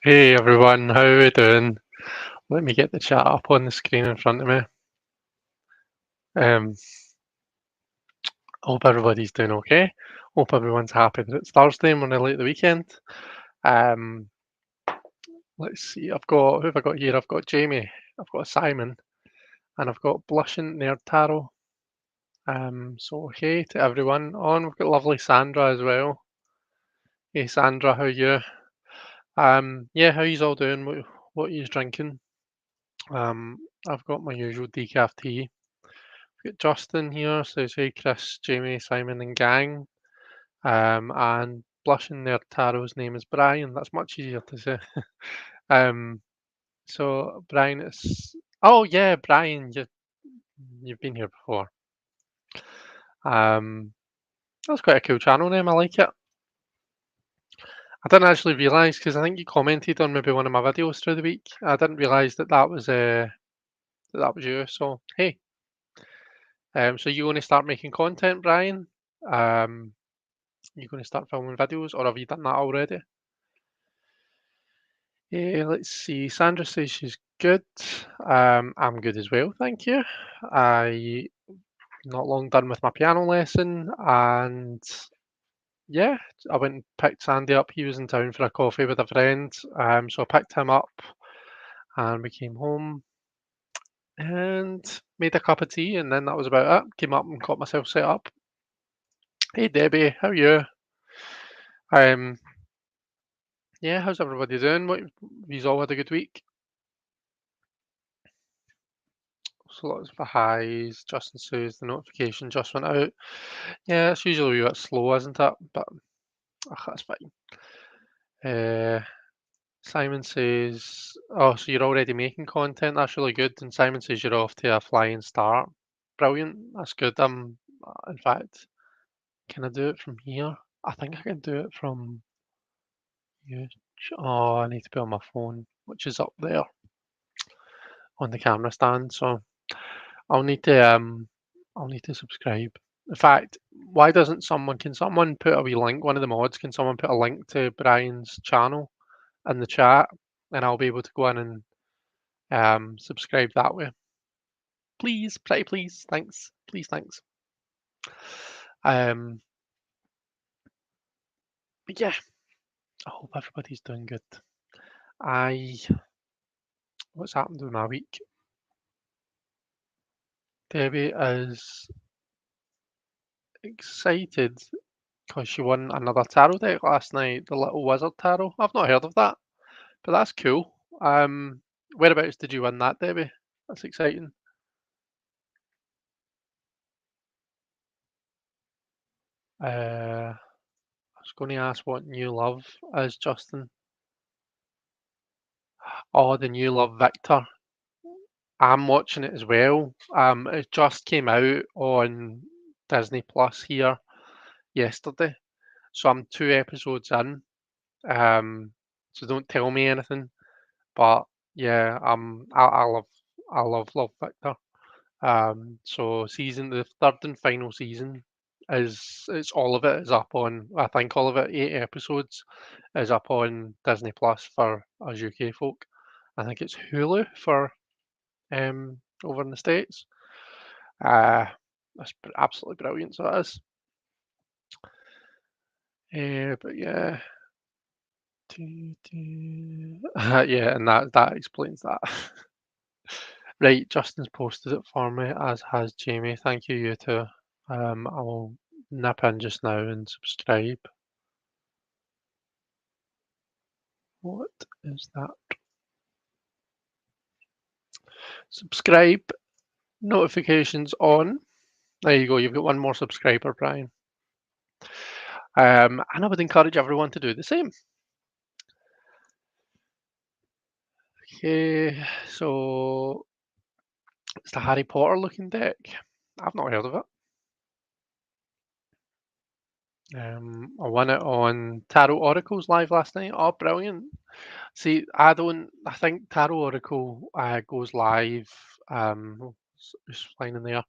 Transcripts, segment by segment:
Hey everyone, how are we doing? Let me get the chat up on the screen in front of me. Um, Hope everybody's doing okay. Hope everyone's happy that it's Thursday and we're nearly at the weekend. Um, let's see, who have I got here? I've got Jamie, I've got Simon, and I've got Blushing Nerd Tarot. So hey to everyone on. We've got lovely Sandra as well. Hey Sandra, how are you? Yeah, how you all doing? What are you drinking? I've got my usual decaf tea. Got Justin here, says hey Chris, Jamie, Simon, and gang. And blushing there, Tarot's name is Brian. That's much easier to say. um, so Brian is. Oh yeah, Brian, you've been here before. That's quite a cool channel name. I like it. I didn't actually realise because I think you commented on maybe one of my videos through the week. I didn't realise that was you. So hey, so you want to start making content, Brian? Um, you going to start filming videos, or have you done that already? Yeah, let's see. Sandra says she's good. I'm good as well, thank you. I not long done with my piano lesson, and yeah, I went and picked Sandy up. He was in town for a coffee with a friend, so I picked him up, and we came home and made a cup of tea, and then that was about it. Came up and got myself set up. Hey Debbie, how are you? Um, yeah, how's everybody doing? What, you've all had a good week? So lots of highs. Justin says the notification just went out. Yeah, it's usually a wee bit slow, isn't it? But that's fine. Uh, Simon says, "Oh, so you're already making content? That's really good." And Simon says you're off to a flying start. Brilliant. That's good. In fact, can I do it from here? I think I can do it from you. Oh, I need to be on my phone, which is up there on the camera stand. So I'll need to um I'll need to subscribe. In fact, why doesn't someone can someone put a wee link, one of the mods, can someone put a link to Brian's channel in the chat and I'll be able to go in and subscribe that way. Please, pretty please, thanks. Please, thanks. Um but yeah, I hope everybody's doing good. I What's happened with my week? Debbie is excited because she won another tarot deck last night, the Little Wizard Tarot. I've not heard of that. But that's cool. Whereabouts did you win that, Debbie? That's exciting. I was going to ask what New Love is, Justin. Oh, the New Love Victor. I'm watching it as well. It just came out on Disney Plus here yesterday, so I'm 2 episodes in. So don't tell me anything. But yeah, I love Victor. So the third and final season it's all of it is up on, I think all of it, 8 episodes is up on Disney Plus for us UK folk. I think it's Hulu for over in the States. Uh, that's absolutely brilliant, so it is. But yeah, yeah, and that explains that. Right, Justin's posted it for me, as has Jamie. Thank you, you two. I'll nip in just now and subscribe. What is that? Subscribe, notifications on. There you go, you've got one more subscriber, Brian. And I would encourage everyone to do the same. Okay, so it's the Harry Potter looking deck. I've not heard of it. I won it on Tarot Oracles live last night. Oh, brilliant. See, I think Tarot Oracle goes live, just flying in there,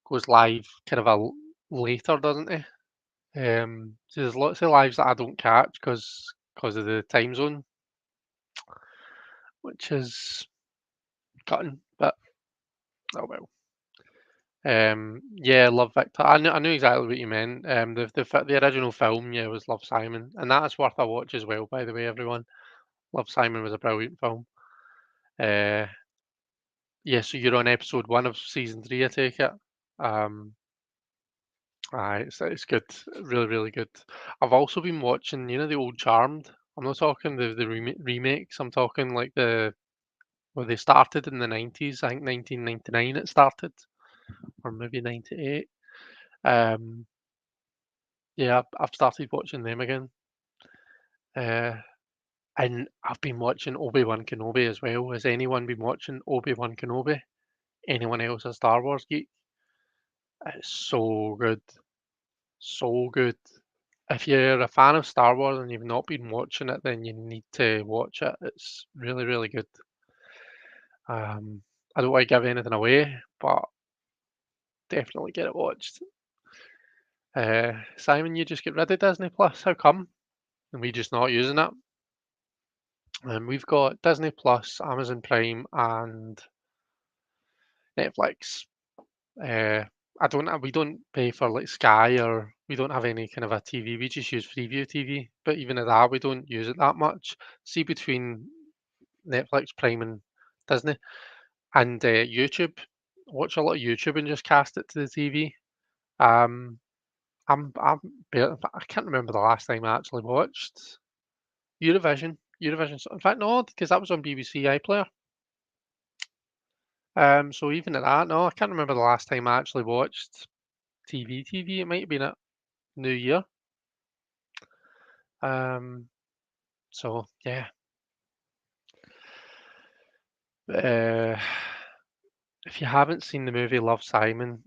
goes live kind of later, doesn't it? So there's lots of lives that I don't catch because of the time zone. which is gutting, but oh well. Yeah, Love Victor. I knew exactly what you meant. The original film, yeah, was Love Simon, and that is worth a watch as well. By the way, everyone, Love Simon was a brilliant film. Uh, yeah, so you're on episode 1 of season 3, I take it. Um, aye, it's good, really, really good. I've also been watching, the old Charmed. I'm not talking the remakes. I'm talking like well, they started in the 90s. I think 1999 it started, or maybe 98. Um, yeah, I've started watching them again. Uh, and I've been watching Obi-Wan Kenobi as well. Has anyone been watching Obi-Wan Kenobi? Anyone else a Star Wars geek? It's so good. So good. If you're a fan of Star Wars and you've not been watching it, then you need to watch it. It's really, really good. I don't want to give anything away, but definitely get it watched. Simon, you just get rid of Disney Plus. How come? And we just not using it? We've got Disney Plus, Amazon Prime, and Netflix. Uh, we don't pay for like Sky, or we don't have any kind of a TV. We just use Freeview TV. But even at that, we don't use it that much. See, between Netflix, Prime, and Disney, and YouTube, watch a lot of YouTube and just cast it to the TV. Um, I'm I can't remember the last time I actually watched Eurovision. Eurovision. In fact, no, because that was on BBC iPlayer. So even at that, no, I can't remember the last time I actually watched TV. It might have been at New Year. Um, so yeah. Uh, if you haven't seen the movie Love Simon,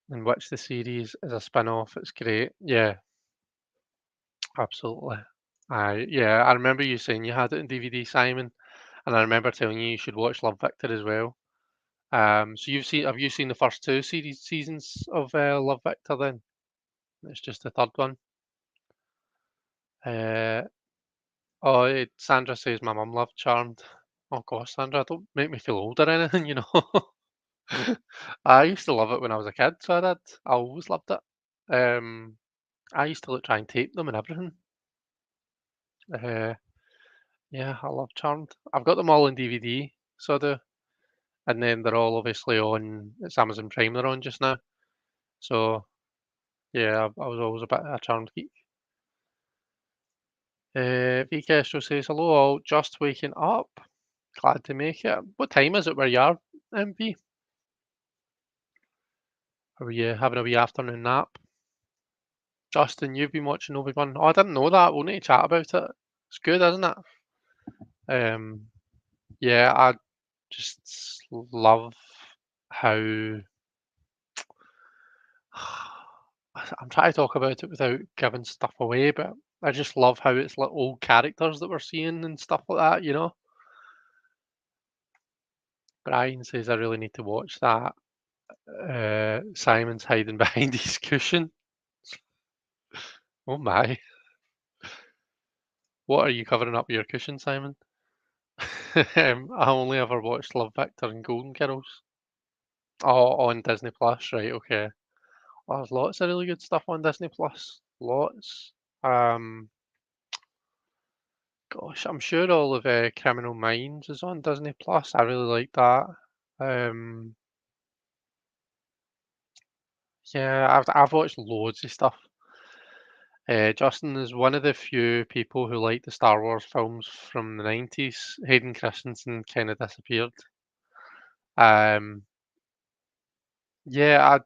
in which the series is a spin-off, it's great. Yeah, absolutely. I remember you saying you had it in DVD, Simon, and I remember telling you you should watch Love Victor as well. So have you seen the first two seasons of Love Victor then? It's just the third one. Uh, oh, Sandra says my mum loved Charmed. Oh gosh, Sandra, don't make me feel old or anything. I used to love it when I was a kid, so I did. I always loved it. Um, I used to like, try and tape them and everything. Uh, yeah, I love Charmed. I've got them all in DVD, so I do. And then they're all obviously on, it's Amazon Prime they're on just now. So yeah, I was always a bit of a Charmed geek. Vikesto says, hello all, just waking up. Glad to make it. What time is it where you are, MP? Are you having a wee afternoon nap? Justin, you've been watching Obi-Wan. Oh, I didn't know that. We'll need to chat about it. It's good, isn't it? Um, yeah, I just love how I'm trying to talk about it without giving stuff away, but I just love how it's like old characters that we're seeing and stuff like that. Brian says I really need to watch that. Simon's hiding behind his cushion. Oh my. What are you covering up your cushion, Simon? I only ever watched Love Victor and Golden Girls. Oh, on Disney Plus, right, okay. Oh, there's lots of really good stuff on Disney Plus. Lots. Um, Gosh, I'm sure all of Criminal Minds is on Disney Plus. I really like that. Um, yeah, I've watched loads of stuff. Justin is one of the few people who like the Star Wars films from the 90s. Hayden Christensen kind of disappeared. Um, yeah,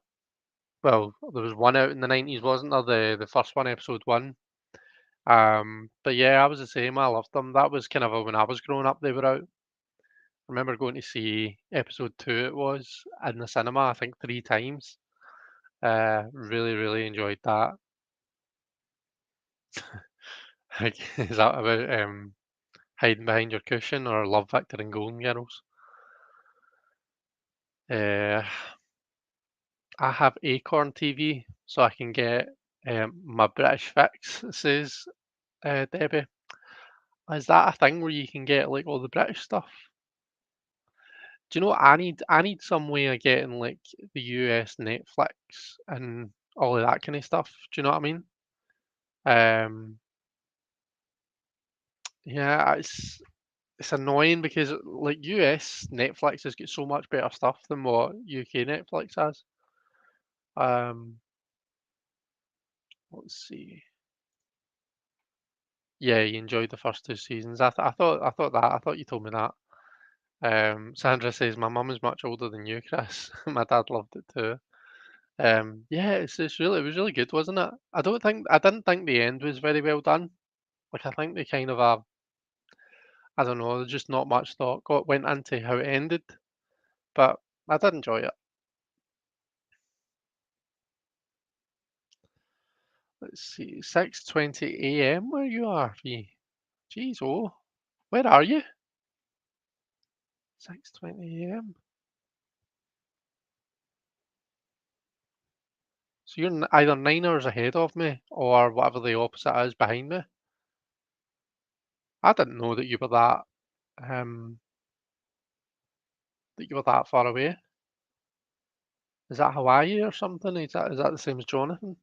well, there was one out in the 90s, wasn't there? The first one, episode one. But yeah, I was the same. I loved them. That was kind of when I was growing up, they were out. I remember going to see episode two, it was in the cinema, I think 3 times. Really, really enjoyed that. Like, is that about hiding behind your cushion or Love Victor and Golden Girls? Uh, I have Acorn TV, so I can get my British fix, says Debbie. Is that a thing where you can get like all the British stuff? Do you know what I need some way of getting like the US Netflix and all of that kind of stuff. Do you know what I mean? Um, yeah, it's annoying because like US Netflix has got so much better stuff than what UK Netflix has. Um, let's see. Yeah, you enjoyed the first two seasons. I thought you told me that. Sandra says my mum is much older than you, Chris. My dad loved it too. Yeah, it was really good, wasn't it? I didn't think the end was very well done. Like I think they kind of I don't know, there's just not much thought went into how it ended, but I did enjoy it. Let's see, 6:20 a.m. where you are, V. Jeez, oh, where are you? 6:20 a.m. So you're either 9 hours ahead of me or whatever the opposite is behind me. I didn't know um that you were that far away. Is that Hawaii or something? Is that the same as Jonathan?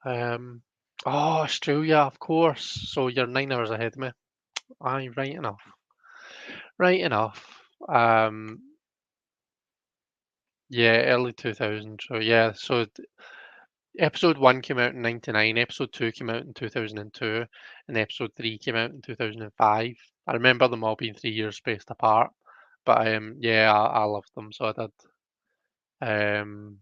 Um, oh, Australia, of course. So you're 9 hours ahead of me. Aye, right enough. Right enough. Yeah, early 2000. So yeah, so episode one came out in 99, episode two came out in 2002, and episode three came out in 2005. I remember them all being 3 years spaced apart, but yeah, I loved them, so I did. Um,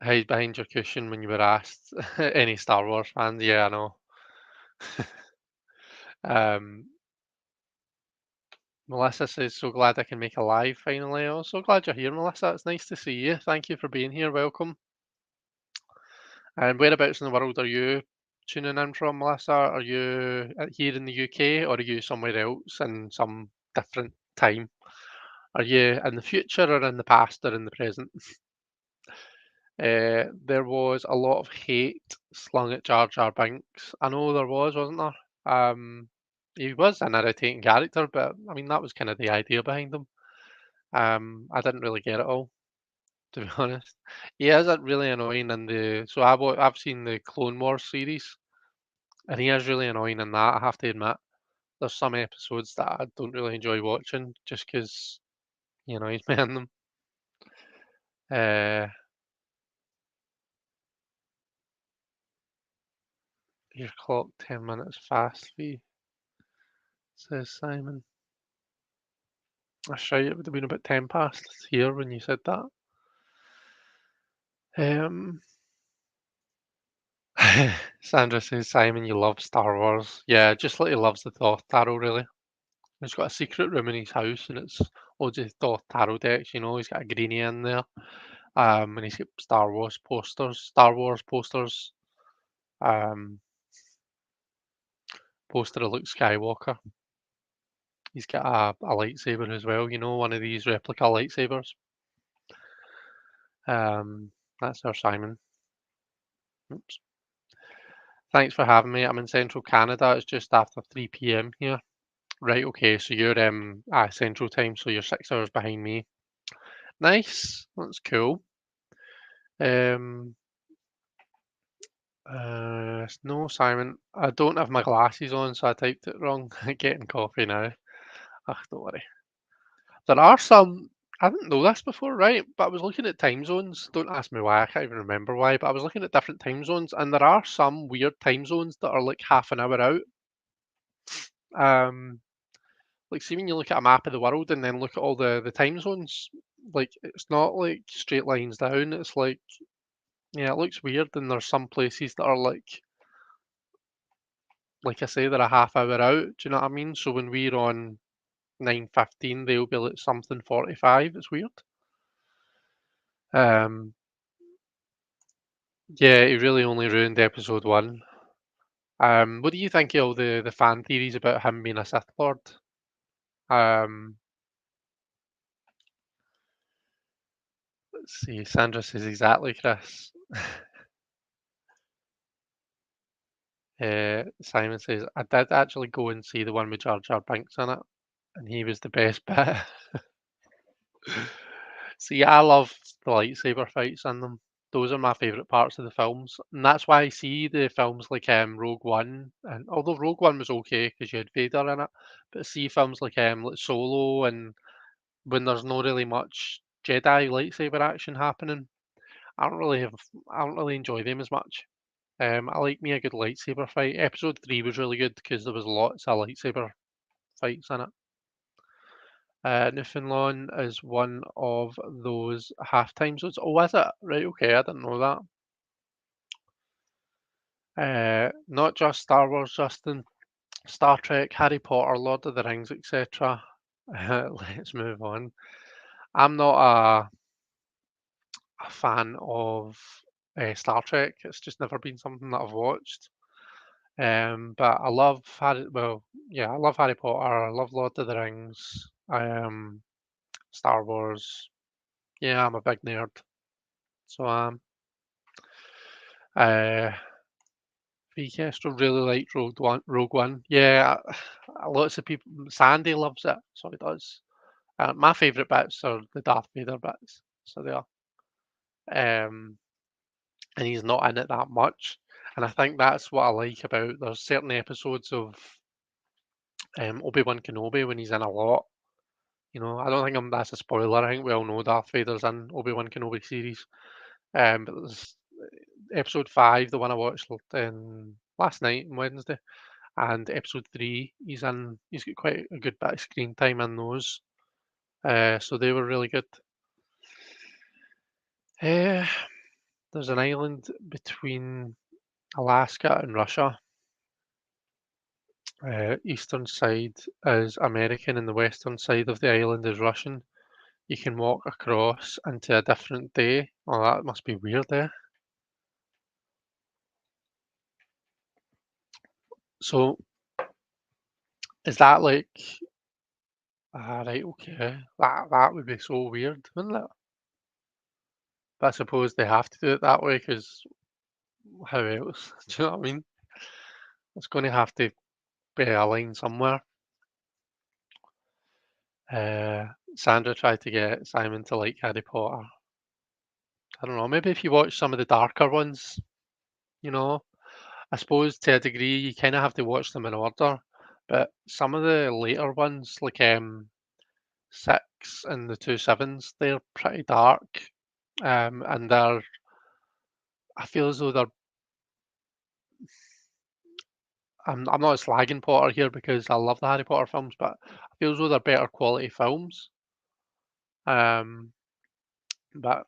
hide behind your cushion when you were asked any Star Wars fans. Yeah, I know. Um, Melissa says, so glad I can make a live finally. Oh, so glad you're here, Melissa. It's nice to see you. Thank you for being here. Welcome. And whereabouts in the world are you tuning in from, Melissa? Are you here in the UK or are you somewhere else in some different time? Are you in the future or in the past or in the present? There was a lot of hate slung at Jar Jar Binks. I know there was, wasn't there? He was an irritating character, but I mean that was kind of the idea behind him. I didn't really get it all, to be honest. He is really annoying in I've seen the Clone Wars series, and he is really annoying in that. I have to admit, there's some episodes that I don't really enjoy watching just because he's in them. Uh, your clock 10 minutes fast, V says Simon. That's right. It would have been about 10 past here when you said that. Um, Sandra says, Simon, you love Star Wars. Yeah, just like he loves the Thoth Tarot, really. He's got a secret room in his house and it's all just Thoth Tarot decks, He's got a greenie in there. And he's got Star Wars posters, um, poster of Luke Skywalker. He's got a lightsaber as well, one of these replica lightsabers. That's our Simon. Oops. Thanks for having me. I'm in central Canada. It's just after 3 p.m. here. Right, okay, so you're central time, so you're 6 hours behind me. Nice. That's cool. Um no, Simon. I don't have my glasses on, so I typed it wrong. Getting coffee now. Ugh, don't worry. There are some I didn't know this before, right? But I was looking at time zones. Don't ask me why, I can't even remember why, but I was looking at different time zones and there are some weird time zones that are like half an hour out. Um Like, see when you look at a map of the world and then look at all the time zones, like it's not like straight lines down. It's like, yeah, it looks weird. And there's some places that are like I say, they're a half hour out. Do you know what I mean? So when we're on 9:15, they'll be like something 45. It's weird. Um, yeah, it really only ruined episode one. What do you think of all the fan theories about him being a Sith Lord? Um, let's see. Sandra says exactly, Chris. Simon says, I did actually go and see the one with Jar Jar Binks in it, and he was the best bit. So yeah, I love the lightsaber fights in them. Those are my favourite parts of the films, and that's why I see the films like Rogue One, and although Rogue One was okay because you had Vader in it, but see films like Solo and when there's not really much Jedi lightsaber action happening, I don't really have, I don't really enjoy them as much. I like me a good lightsaber fight. Episode 3 was really good because there was lots of lightsaber fights in it. Newfoundland is one of those halftime zones. Oh, is it? Right, okay, I didn't know that. Not just Star Wars, Justin. Star Trek, Harry Potter, Lord of the Rings, etc. Let's move on. I'm not a fan of Star Trek. It's just never been something that I've watched. But I love Harry. Well, yeah, I love Harry Potter. I love Lord of the Rings. Star Wars. Yeah, I'm a big nerd. So uh, Castro really liked Rogue One. Rogue One. Yeah, lots of people. Sandy loves it, so he does. My favourite bits are the Darth Vader bits. So they are. Um, and he's not in it that much. And I think that's what I like about. There's certain episodes of Obi-Wan Kenobi when he's in a lot. You know, I don't think that's a spoiler. I think we all know Darth Vader's in Obi-Wan Kenobi series. But there's episode 5, the one I watched last night on Wednesday, and episode 3, he's in. He's got quite a good bit of screen time in those. So they were really good. Uh, there's an island between Alaska and Russia. Eastern side is American and the western side of the island is Russian. You can walk across into a different day. Oh, that must be weird, eh? So is that like right, okay. That would be so weird, wouldn't it? But I suppose they have to do it that way because how else? Do you know what I mean? It's going to have to be a line somewhere. Sandra tried to get Simon to like Harry Potter. I don't know, maybe if you watch some of the darker ones, you know, I suppose to a degree you kind of have to watch them in order. But some of the later ones, like 6 and the two sevens, they're pretty dark. And I feel as though I'm not slagging Potter here because I love the Harry Potter films, but I feel as though they're better quality films. Um, but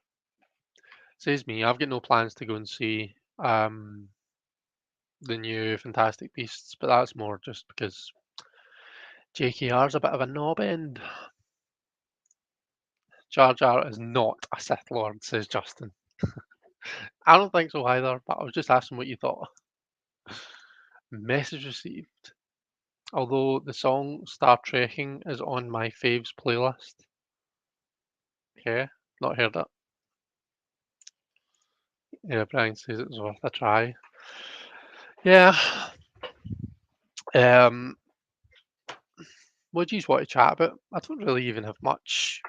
says me, I've got no plans to go and see the new Fantastic Beasts, but that's more just because JKR's a bit of a knob end. Jar Jar is not a Sith Lord, says Justin. I don't think so either, but I was just asking what you thought. Message received. Although the song Star Trekking is on my faves playlist. Okay, not heard it. Yeah, Brian says it was worth a try. Yeah. Um, what do you want to chat about? I don't really even have much,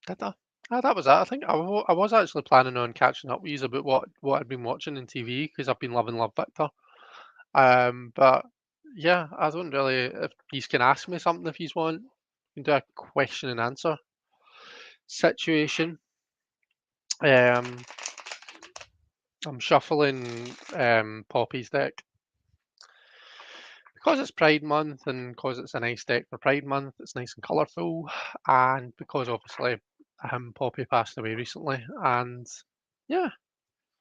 did I? Ah, that was it. I think I was actually planning on catching up with you about what I'd been watching in TV because I've been loving Love Victor. But yeah, I don't really. If you can ask me something if you want, you can do a question and answer situation. Um, I'm shuffling Poppy's deck because it's Pride Month and because it's a nice deck for Pride Month. It's nice and colourful, and because obviously Poppy passed away recently, and yeah,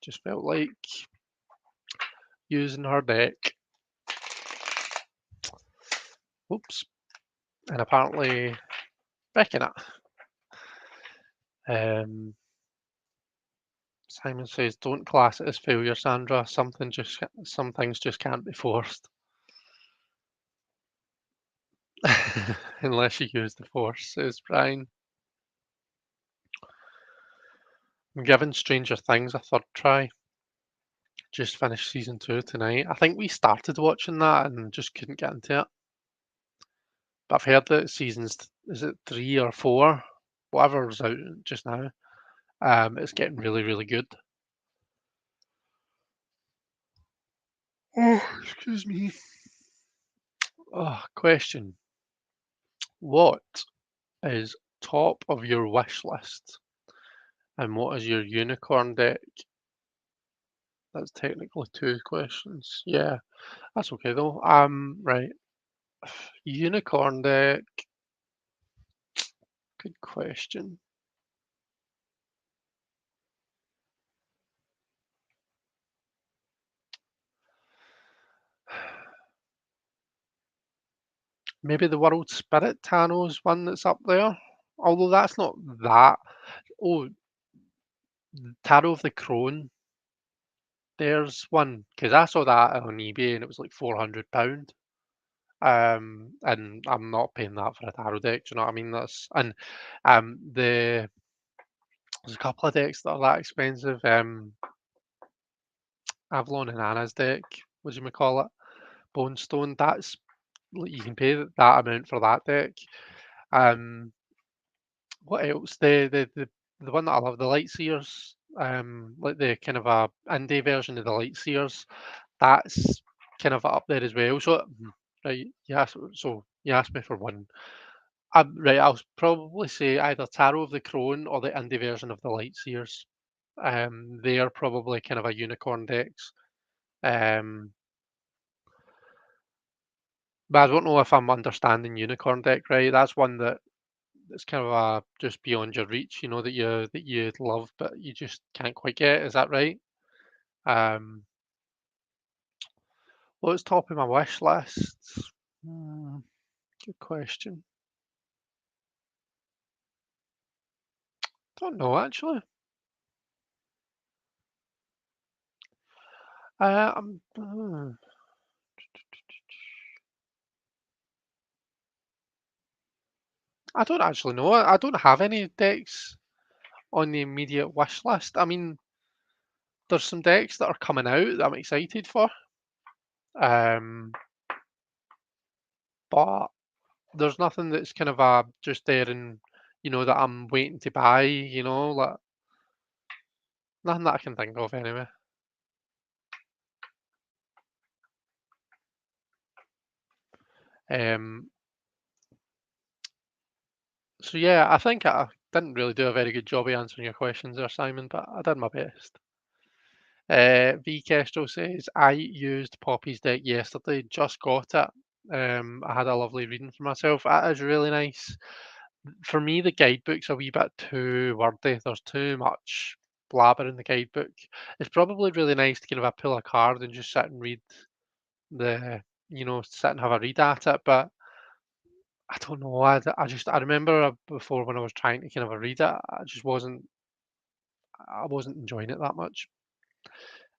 just felt like using her deck. Oops, and apparently picking it. Um, Simon says, "Don't class it as failure, Sandra. Some things just can't be forced, unless you use the force," says Brian. I'm giving Stranger Things a third try. Just finished season 2 tonight. I think we started watching that and just couldn't get into it. But I've heard that is it 3 or 4? Whatever's out just now. It's getting really, really good. Oh, excuse me. Oh, question. What is top of your wish list? And what is your unicorn deck? That's technically 2 questions. Yeah, that's okay though. Right. Unicorn deck. Good question. Maybe the World Spirit Tano's one that's up there. Although that's not that. Oh, Tarot of the Crone. There's one because I saw that on eBay and it was like £400. And I'm not paying that for a tarot deck. Do you know what I mean? That's and there's a couple of decks that are that expensive. Avalon and Anna's deck, what do you call it? Bone Stone. That's like, you can pay that amount for that deck. Um, what else? The one that I love, the Lightseers, like the kind of a indie version of the Lightseers, that's kind of up there as well. So, right, yeah, so you asked me for one. Right, I'll probably say either Tarot of the Crone or the indie version of the Lightseers. They are probably kind of a unicorn decks. Um, but I don't know if I'm understanding unicorn deck right. That's one that it's kind of a just beyond your reach, that you love, but you just can't quite get. Is that right? Um, what's top of my wish list? Hmm, good question. Don't know actually. I don't actually know. I don't have any decks on the immediate wish list. I mean, there's some decks that are coming out that I'm excited for. Um, but there's nothing that's kind of just there and that I'm waiting to buy. Like nothing that I can think of anyway. Um, so yeah, I think I didn't really do a very good job of answering your questions there, Simon, but I did my best. V Kestrel says, I used Poppy's deck yesterday, just got it. I had a lovely reading for myself. That is really nice. For me, the guidebook's a wee bit too wordy. There's too much blabber in the guidebook. It's probably really nice to kind of pull a card and just sit and read sit and have a read at it. But I don't know. I remember before when I was trying to kind of read it, I wasn't enjoying it that much.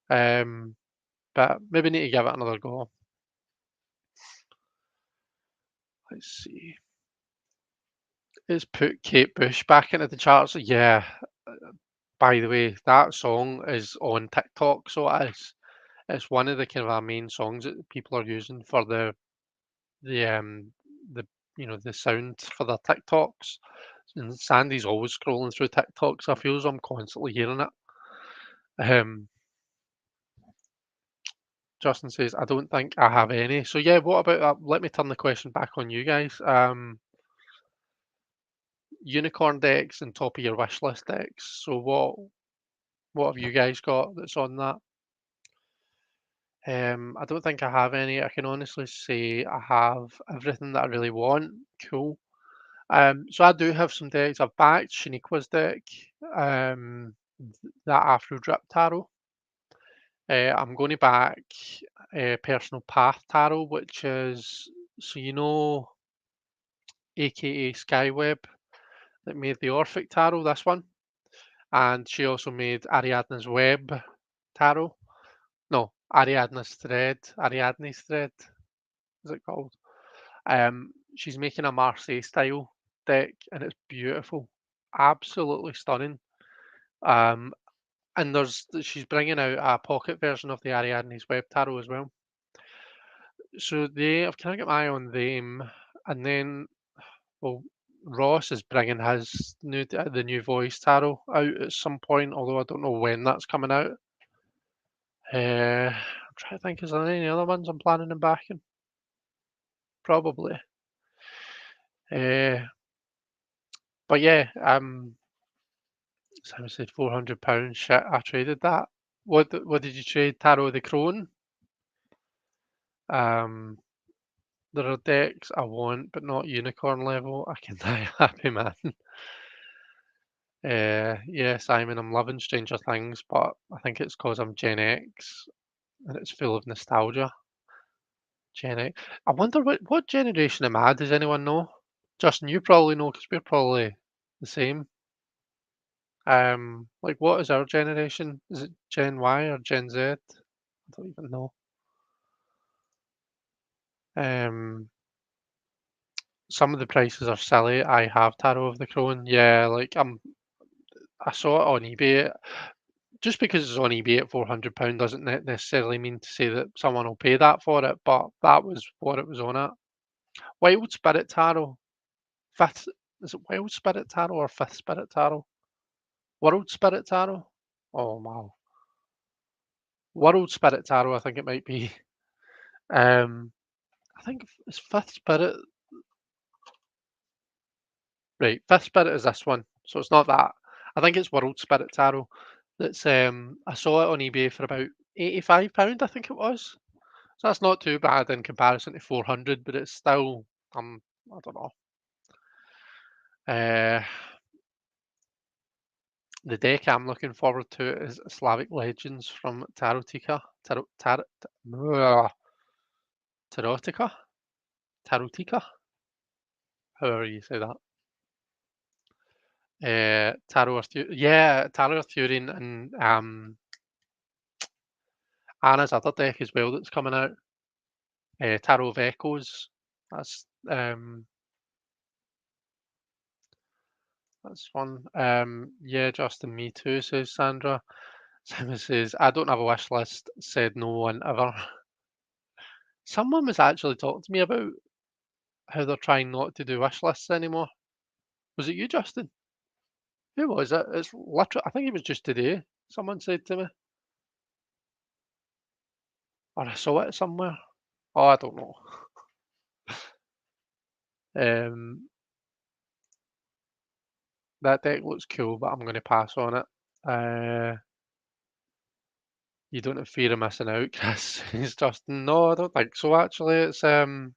But maybe need to give it another go. Let's see. It's put Kate Bush back into the charts. Yeah. By the way, that song is on TikTok, so it is. It's one of the kind of our main songs that people are using for the the the sound for their TikToks. And Sandy's always scrolling through TikTok, so I feels I'm constantly hearing it. Um, Justin says, I don't think I have any. So yeah, what about that? Let me turn the question back on you guys. Unicorn decks and top of your wish list decks. So what have you guys got that's on that? I don't think I have any. I can honestly say I have everything that I really want. Cool. So I do have some decks. I've backed Shaniqua's deck, that Afro Drip Tarot. I'm going to back Personal Path Tarot, which is, so AKA Skyweb, that made the Orphic Tarot, this one. And she also made Ariadne's Web Tarot. No, Ariadne's Thread, is it called? She's making a Marseille style deck and it's beautiful. Absolutely stunning. Um, And she's bringing out a pocket version of the Ariadne's Web Tarot as well. So I've kind of got my eye on them, and then well, Ross is bringing the new voice tarot out at some point, although I don't know when that's coming out. I'm trying to think, is there any other ones I'm planning on backing? Probably. Uh, but yeah, Simon said £400. Shit, I traded that. What did you trade? Tarot of the Crone. Um, there are decks I want, but not unicorn level. I can die happy, man. Yeah, Simon, I'm loving Stranger Things, but I think it's because I'm Gen X and it's full of nostalgia. Gen X. I wonder what generation am I? Does anyone know? Justin, you probably know because we're probably the same. Like what is our generation? Is it Gen Y or Gen Z? I don't even know. Um, some of the prices are silly. I have Tarot of the Crone. Yeah, like I saw it on eBay. Just because it's on eBay at £400 doesn't necessarily mean to say that someone will pay that for it, but that was what it was on at. Wild Spirit Tarot. Fifth, is it Wild Spirit Tarot or Fifth Spirit Tarot? World Spirit Tarot? Oh wow. World Spirit Tarot, I think it might be. Um, I think it's Fifth Spirit. Right, Fifth Spirit is this one, so it's not that. I think it's World Spirit Tarot. That's I saw it on eBay for about £85, I think it was. So that's not too bad in comparison to 400, but it's still I don't know. Uh, the deck I'm looking forward to is Slavic Legends from Tarotica. Ugh, Tarotica? Tarotica? However you say that. Tarot Arthurian and Anna's other deck as well that's coming out. Tarot of Echoes. That's um that's fun. Yeah, Justin, me too, says Sandra. Simon says, I don't have a wish list, said no one ever. Someone was actually talking to me about how they're trying not to do wish lists anymore. Was it you, Justin? Who was it? It's literally, I think it was just today. Someone said to me, or I saw it somewhere. Oh, I don't know. Um, that deck looks cool, but I'm going to pass on it. You don't have fear of missing out, Chris. Says Justin. No, I don't think so. Actually, it's no.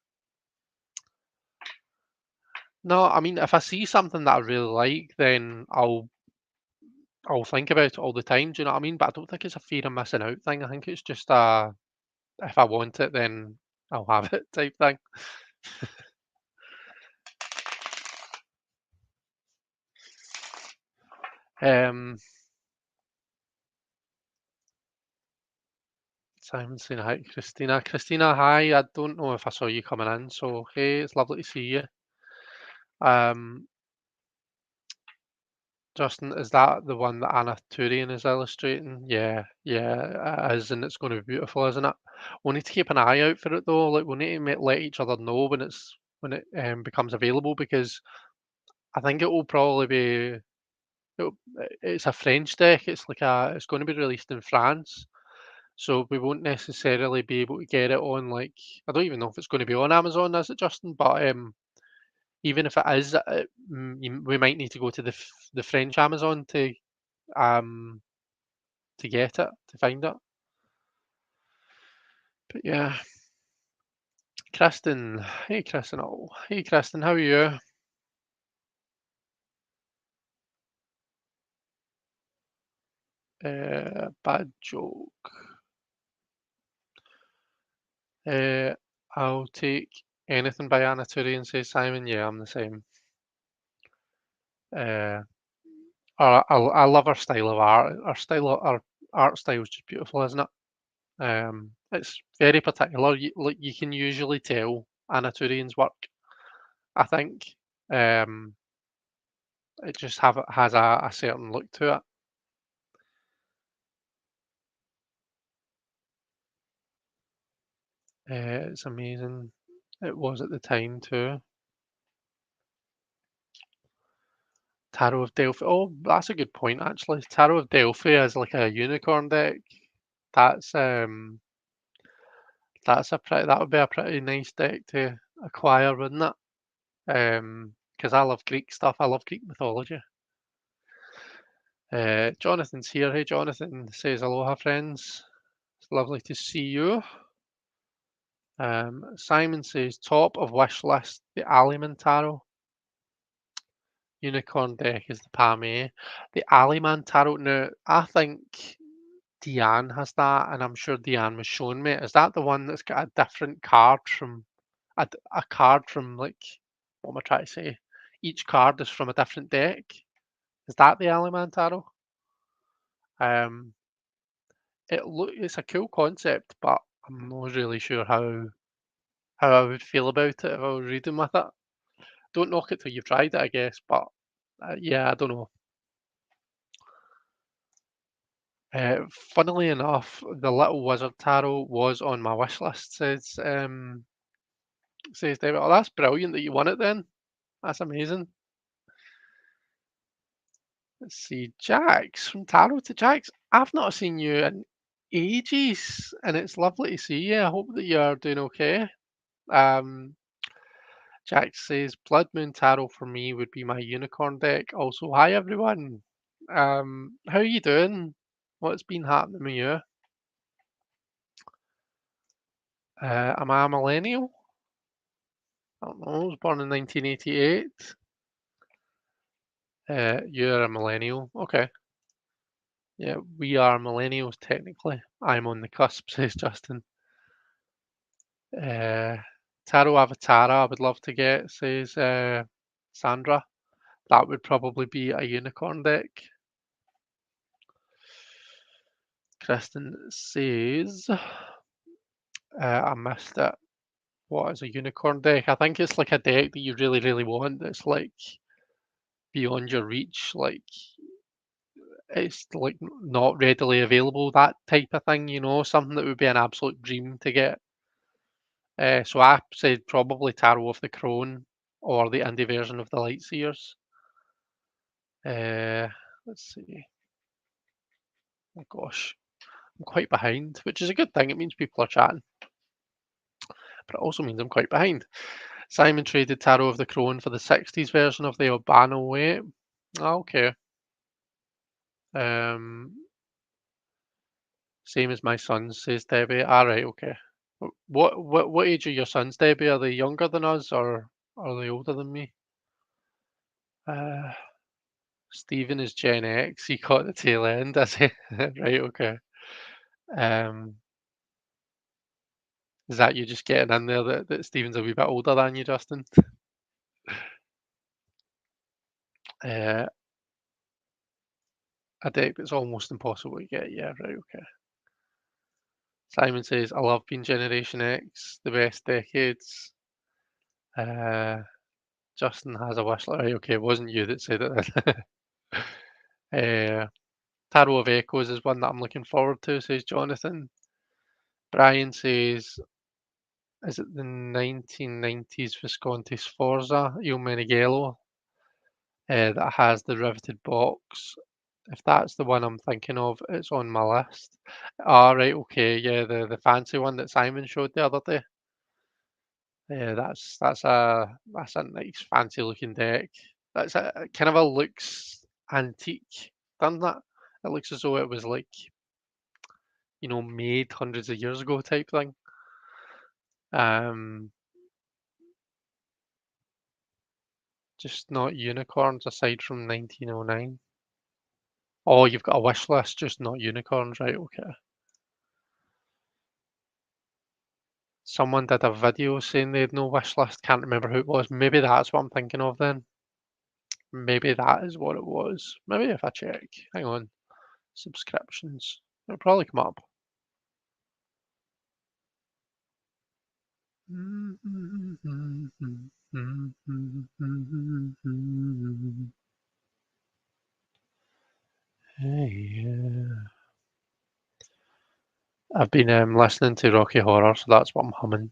I mean, if I see something that I really like, then I'll think about it all the time. Do you know what I mean? But I don't think it's a fear of missing out thing. I think it's just if I want it, then I'll have it type thing. Um, Simon saying hi, to Christina. Christina, hi. I don't know if I saw you coming in, so hey, it's lovely to see you. Um, Justin, is that the one that Anna Turian is illustrating? Yeah, yeah, it is, and it's going to be beautiful, isn't it? We need to keep an eye out for it though. Like we need to let each other know when it becomes available because I think it will probably be it's a French deck. It's going to be released in France, so we won't necessarily be able to get it on like I don't even know if it's going to be on Amazon, is it, Justin? But even if it is, we might need to go to the French Amazon um to get it to find it. But yeah, Kristen, hey Kristen, oh hey Kristen, how are you? Bad joke. Uh, I'll take anything by Anna Turian, says Simon. Yeah, I'm the same. Uh, I love her style of art. Our art style is just beautiful, isn't it? It's very particular. Like you can usually tell Anna Turian's work. I think um, it just has a certain look to it. It's amazing. It was at the time too. Tarot of Delphi. Oh, that's a good point actually. Tarot of Delphi is like a unicorn deck. That's um that would be a pretty nice deck to acquire, wouldn't it? Because I love Greek stuff. I love Greek mythology. Jonathan's here. Hey, Jonathan says aloha, friends. It's lovely to see you. Simon says top of wish list, the Aliman Tarot. Unicorn deck is the Pame. The Aliman Tarot. Now, I think Diane has that, and I'm sure Diane was showing me. Is that the one that's got a different card from a card from like what am I trying to say? Each card is from a different deck. Is that the Aliman Tarot? Um, it's a cool concept, but I'm not really sure how I would feel about it if I was reading with it. Don't knock it till you've tried it, I guess. But yeah, I don't know. Funnily enough, the Little Wizard Tarot was on my wish list. Says David. Oh, that's brilliant that you won it then. That's amazing. Let's see, Jax from Tarot to Jax. I've not seen you in ages, and it's lovely to see you. I hope that you're doing okay. Um, Jax says Blood Moon Tarot for me would be my unicorn deck. Also, hi everyone. How are you doing? What's been happening with you? Am I a millennial? I don't know. I was born in 1988. You're a millennial. Okay. Yeah, we are millennials technically. I'm on the cusp, says Justin. Uh, Tarot Avatara, I would love to get, says Sandra. That would probably be a unicorn deck. Kristen says, I missed it. What is a unicorn deck? I think it's like a deck that you really, really want that's like beyond your reach. Like it's like not readily available, that type of thing, something that would be an absolute dream to get. So I said probably Tarot of the Crone or the indie version of the Lightseers. Uh, let's see. Oh gosh, I'm quite behind, which is a good thing. It means people are chatting, but it also means I'm quite behind. Simon traded Tarot of the Crone for the 60s version of the Urbano Way. Okay. Um, Same as my sons, says Debbie. All right, okay. What age are your sons, Debbie? Are they younger than us or are they older than me? Uh, Stephen is Gen X. He caught the tail end, does he? Right, okay. Um, is that you just getting in there that Stephen's a wee bit older than you, Justin? Uh, a deck that's almost impossible to get. Yeah, right, okay. Simon says, I love being Generation X, the best decades. Uh, Justin has a wish list. Right, okay, it wasn't you that said it then. Tarot of Echoes is one that I'm looking forward to, says Jonathan. Brian says, is it the 1990s Visconti Sforza, Il Meneghello, that has the riveted box? If that's the one I'm thinking of, it's on my list. Ah, right, okay, yeah, the fancy one that Simon showed the other day. Yeah, that's a nice fancy looking deck. That's a kind of a looks antique, doesn't that? It looks as though it was like, made hundreds of years ago type thing. Um, just not unicorns aside from 1909. Oh, you've got a wish list, just not unicorns, right? Okay. Someone did a video saying they had no wish list. Can't remember who it was. Maybe that's what I'm thinking of then. Maybe that is what it was. Maybe if I check. Hang on. Subscriptions. It'll probably come up. Hey, I've been listening to Rocky Horror, so that's what I'm humming.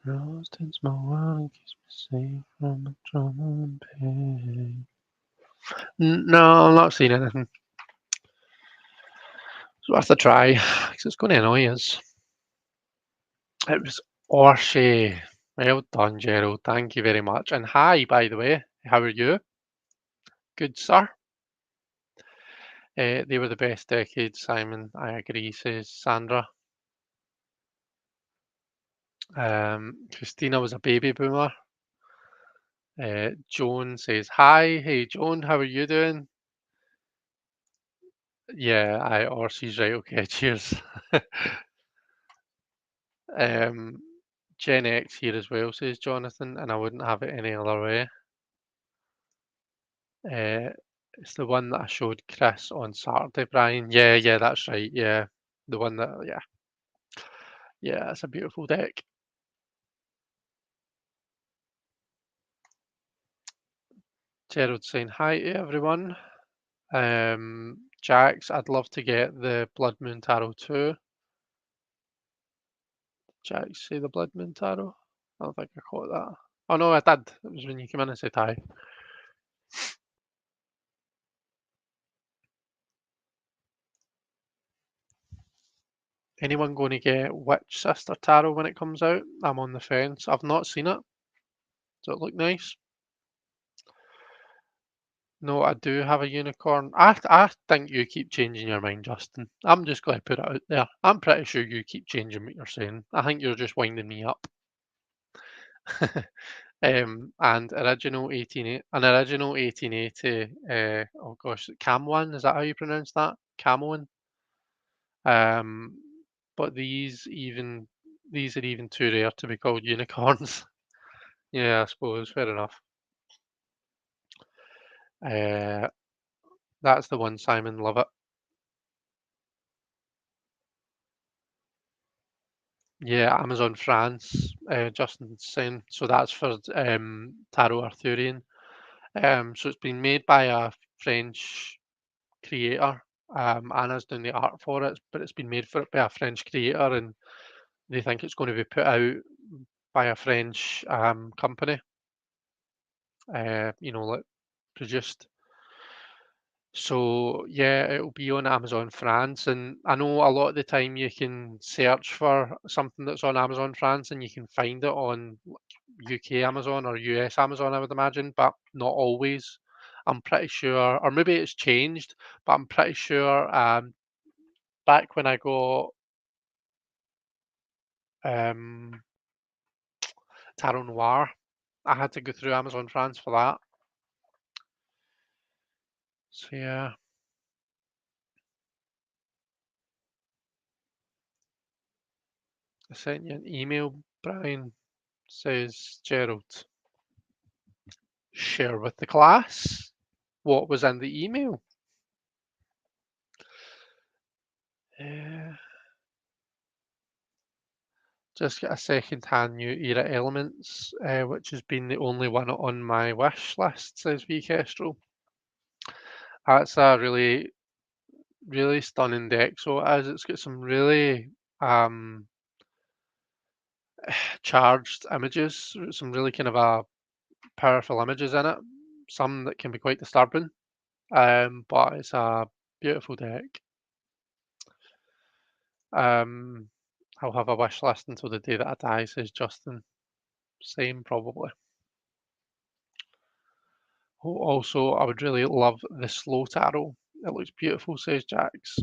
Lost in small world keeps me safe from the trauma and pain. No, I'm not seeing anything. It's worth a try, because it's going to annoy us. It was Orshi. Well done, Gerald. Thank you very much. And hi, by the way. How are you? Good, sir. They were the best decade, Simon. I agree, says Sandra. Christina was a baby boomer. Joan says, hi. Hey, Joan, how are you doing? Yeah, Orshi's right. Okay, cheers. um, Gen X here as well, says Jonathan, and I wouldn't have it any other way. Uh, it's the one that I showed Chris on Saturday, Brian. Yeah, that's right. Yeah, the one that, yeah, it's a beautiful deck. Gerald saying hi to everyone. Jax, I'd love to get the Blood Moon Tarot too. Jax, say the Blood Moon Tarot. I don't think I caught that. Oh no, I did. It was when you came in and said hi. Anyone going to get Witch Sister Tarot when it comes out? I'm on the fence. I've not seen it. Does it look nice? No, I do have a unicorn. I think you keep changing your mind, Justin. I'm just going to put it out there. I'm pretty sure you keep changing what you're saying. I think you're just winding me up. And an original 1880. Oh gosh, Camwan. Is that how you pronounce that? Camwan. Um, but these are even too rare to be called unicorns. Yeah, I suppose. Fair enough. Uh, that's the one, Simon. Love it. Yeah, Amazon France. Justin's saying so. That's for Tarot Arthurian. So it's been made by a French creator. Anna's doing the art for it, but it's been made for it by a French creator, and they think it's going to be put out by a French company. Like produced. So yeah, it'll be on Amazon France, and I know a lot of the time you can search for something that's on Amazon France, and you can find it on UK Amazon or US Amazon, I would imagine, but not always. I'm pretty sure, or maybe it's changed, but I'm pretty sure back when I got um, Tarot Noir, I had to go through Amazon France for that. So yeah, I sent you an email, Brian, says Gerald. Share with the class what was in the email. Uh, just got a second-hand New Era Elements, which has been the only one on my wish list, says V Kestrel. That's a really, really stunning deck. So it is. It's got some really charged images, some really kind of powerful images in it. Some that can be quite disturbing. But it's a beautiful deck. Um, I'll have a wish list until the day that I die, says Justin. Same, probably. Oh, also, I would really love the slow tarot. It looks beautiful, says Jax.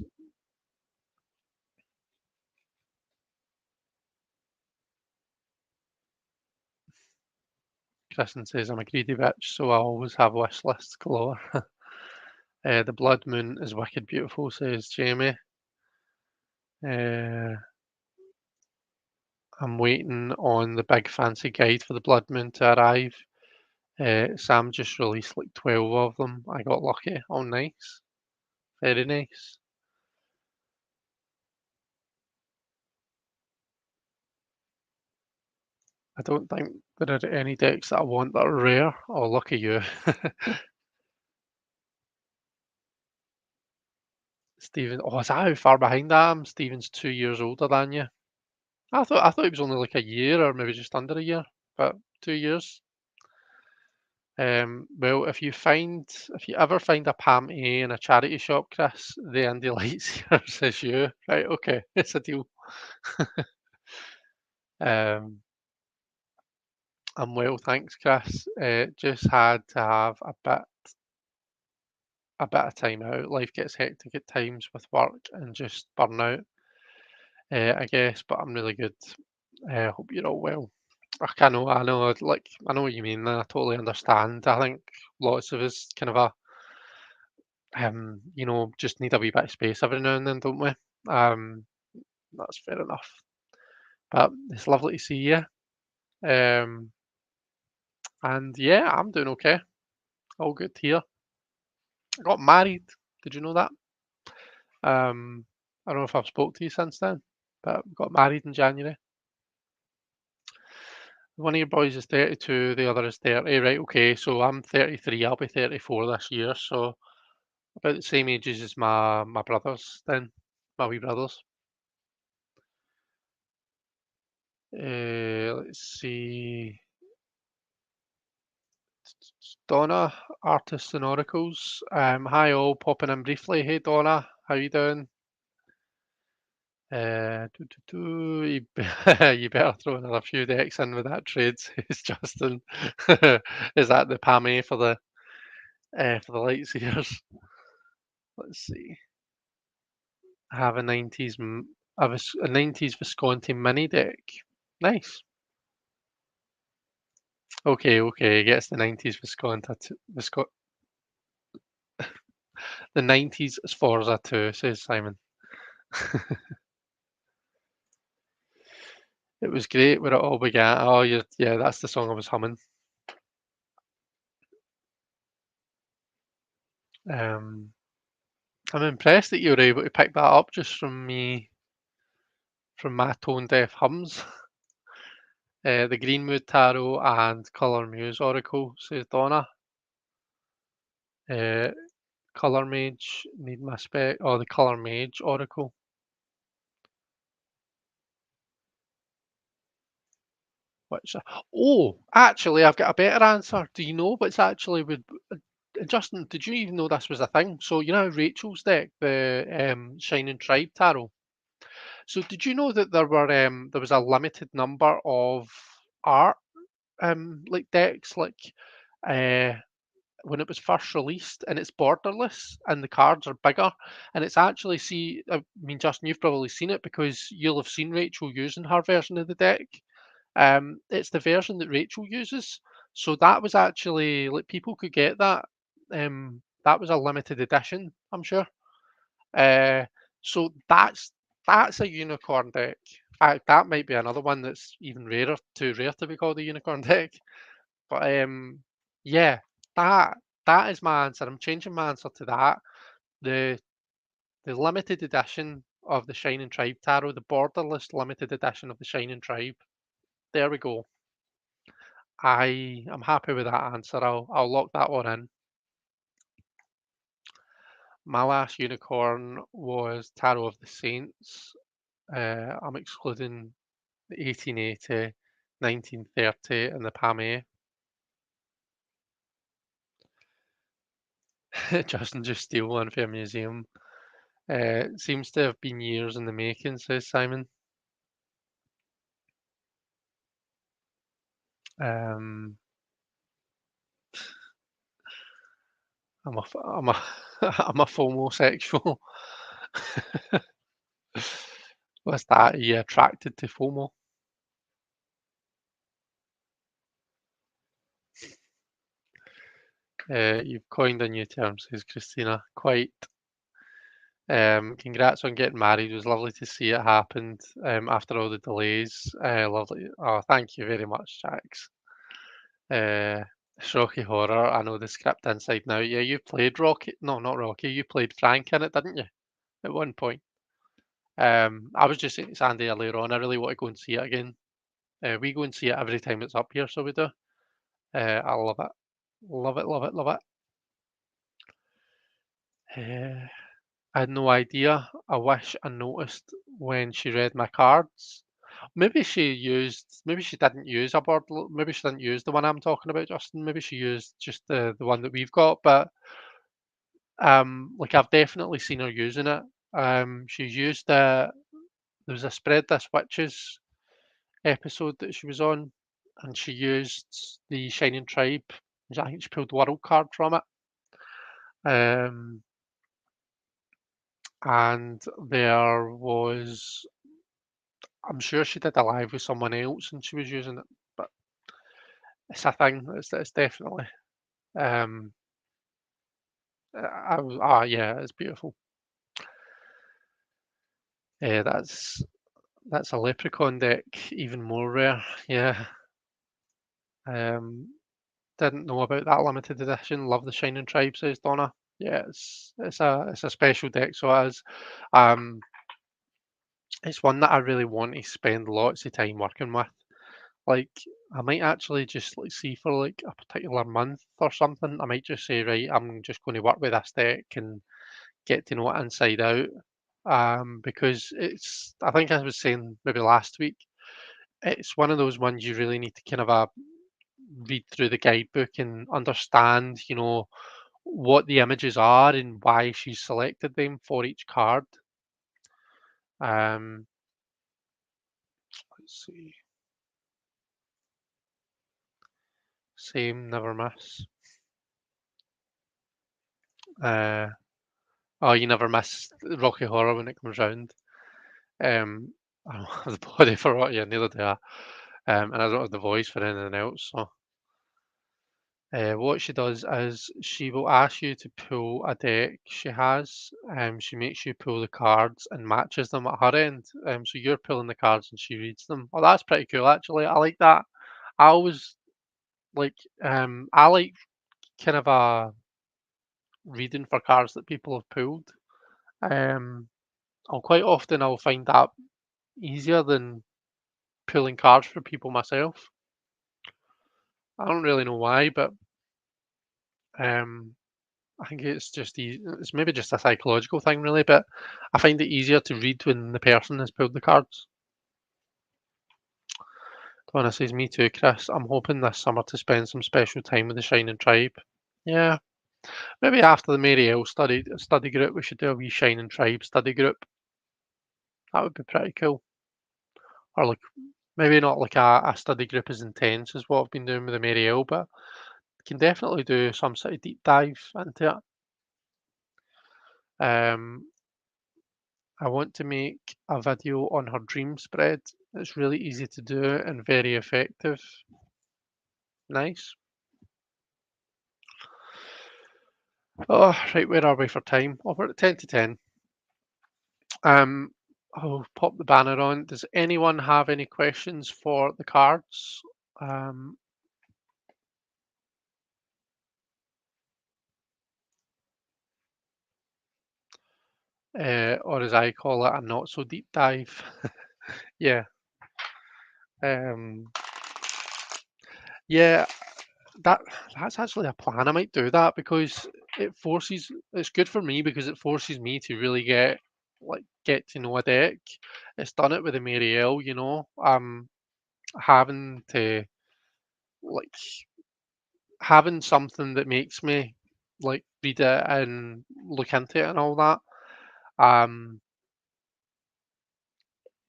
Kristen says I'm a greedy bitch, so I always have wish lists galore. The blood moon is wicked beautiful, says Jamie. Uh, I'm waiting on the big fancy guide for the blood moon to arrive. Sam just released like 12 of them. I got lucky. Oh, nice. Very nice. I don't think there are any decks that I want that are rare. Oh, lucky you. Steven. Oh, is that how far behind I am? Steven's 2 years older than you. I thought he was only like a year or maybe just under a year, but 2 years. Well, if you ever find a Pam A in a charity shop, Chris, the Indy Lights yours is you. Right, okay, it's a deal. Um, I'm well, thanks, Chris. Just had to have a bit of time out. Life gets hectic at times with work and just burnout, I guess, but I'm really good. Hope you're all well. I know what you mean, and I totally understand. I think lots of us kind of just need a wee bit of space every now and then, don't we? Um, that's fair enough. But it's lovely to see you. Um, and yeah, I'm doing okay. All good here. I got married. Did you know that? I don't know if I've spoke to you since then, but got married in January. One of your boys is 32, the other is 30. Right, okay, so I'm 33, I'll be 34 this year, so about the same ages as my brothers then, my wee brothers. Let's see. Donna, Artists and Oracles. Hi all, popping in briefly. Hey Donna, how you doing? You, you better throw another few decks in with that trade, says Justin. Is that the Pammy for the lights ears? Let's see. I have a 90s a 90s Visconti mini deck. Nice. Okay, okay, gets the 90s the 90s Sforza too, says Simon. It was great where it all began. Oh, yeah, that's the song I was humming. Um, I'm impressed that you were able to pick that up just from my tone deaf hums. The Green Mood Tarot and Colour Muse Oracle, says Donna. Uh, Colour Mage, need my spec. Oh, the Colour Mage Oracle. Which, actually, I've got a better answer. Do you know what's actually would Justin? Did you even know this was a thing? So you know how Rachel's deck, the Shining Tribe Tarot. So did you know that there was a limited number of art like decks uh when it was first released, and it's borderless and the cards are bigger, and it's actually, see, I mean, Justin, you've probably seen it because you'll have seen Rachel using her version of the deck. It's the version that Rachel uses. So that was actually, like, people could get that. That was a limited edition, I'm sure. Uh, so that's a unicorn deck. In fact, that might be another one that's even rarer, too rare to be called a unicorn deck. But yeah, that that is my answer. I'm changing my answer to that. The the limited edition of the Shining Tribe Tarot, the borderless limited edition of the Shining Tribe. There we go. I am happy with that answer. I'll lock that one in. My last unicorn was Tarot of the Saints. I'm excluding the 1880, 1930, and the Pame. Justin just steal one for a museum. Seems to have been years in the making, says Simon. Um, I'm a, I'm a FOMO-sexual. What's that? Are you attracted to FOMO? You've coined a new term, says Christina. Quite. Congrats on getting married. It was lovely to see it happened after all the delays. Lovely. Oh, thank you very much, Jax. Uh, Rocky Horror. I know the script inside now. Yeah, you played Rocky. No, not Rocky. You played Frank in it, didn't you? At one point. I was just saying to Sandy earlier on. I really want to go and see it again. We go and see it every time it's up here, so we do. I love it. Love it, love it, love it. I had no idea. I wish I noticed when she read my cards. Maybe she didn't use a board. Maybe she didn't use the one I'm talking about, Justin. Maybe she used just the one that we've got. But like I've definitely seen her using it. She's used there was a Spread This Witches episode that she was on, and she used the Shining Tribe. I think she pulled the World card from it. Um, and there was, I'm sure she did a live with someone else and she was using it, but it's a thing. It's definitely. Um, yeah, it's beautiful. Yeah, that's a leprechaun deck, even more rare. Yeah. Um, didn't know about that limited edition. Love the Shining Tribe, says Donna. Yeah, it's a special deck, so it is. Um, it's one that I really want to spend lots of time working with. Like, I might actually just like see for like a particular month or something. I might just say, right, I'm just going to work with this deck and get to know it inside out. Because I think I was saying maybe last week, it's one of those ones you really need to kind of read through the guidebook and understand, what the images are and why she's selected them for each card. Um, let's see. Same, never miss. Uh, oh, you never miss Rocky Horror when it comes round. I don't have the body for what, yeah, neither do I. And I don't have the voice for anything else. So, what she does is she will ask you to pull a deck she has. She makes you pull the cards and matches them at her end. So you're pulling the cards and she reads them. Oh, that's pretty cool, actually. I like that. I always like, I like kind of a reading for cards that people have pulled. Um, I'll find that easier than pulling cards for people myself. I don't really know why, but um, I think it's maybe just a psychological thing, really. But I find it easier to read when the person has pulled the cards. Donna says, "Me too, Chris. I'm hoping this summer to spend some special time with the Shining Tribe." Yeah, maybe after the Marielle study group, we should do a wee Shining Tribe study group. That would be pretty cool. Or like maybe not like a study group as intense as what I've been doing with the Marielle, but can definitely do some sort of deep dive into it. Um, I want to make a video on her dream spread. It's really easy to do and very effective. Nice. Oh, right, where are we for time? Oh, we're at 10 to 10. I'll pop the banner on. Does anyone have any questions for the cards? Um, or as I call it, a not so deep dive. Yeah. Um, yeah, That that's actually a plan. I might do that because it's good for me because it forces me to really get to know a deck. It's done it with the Marielle, having to like having something that makes me like read it and look into it and all that. Um,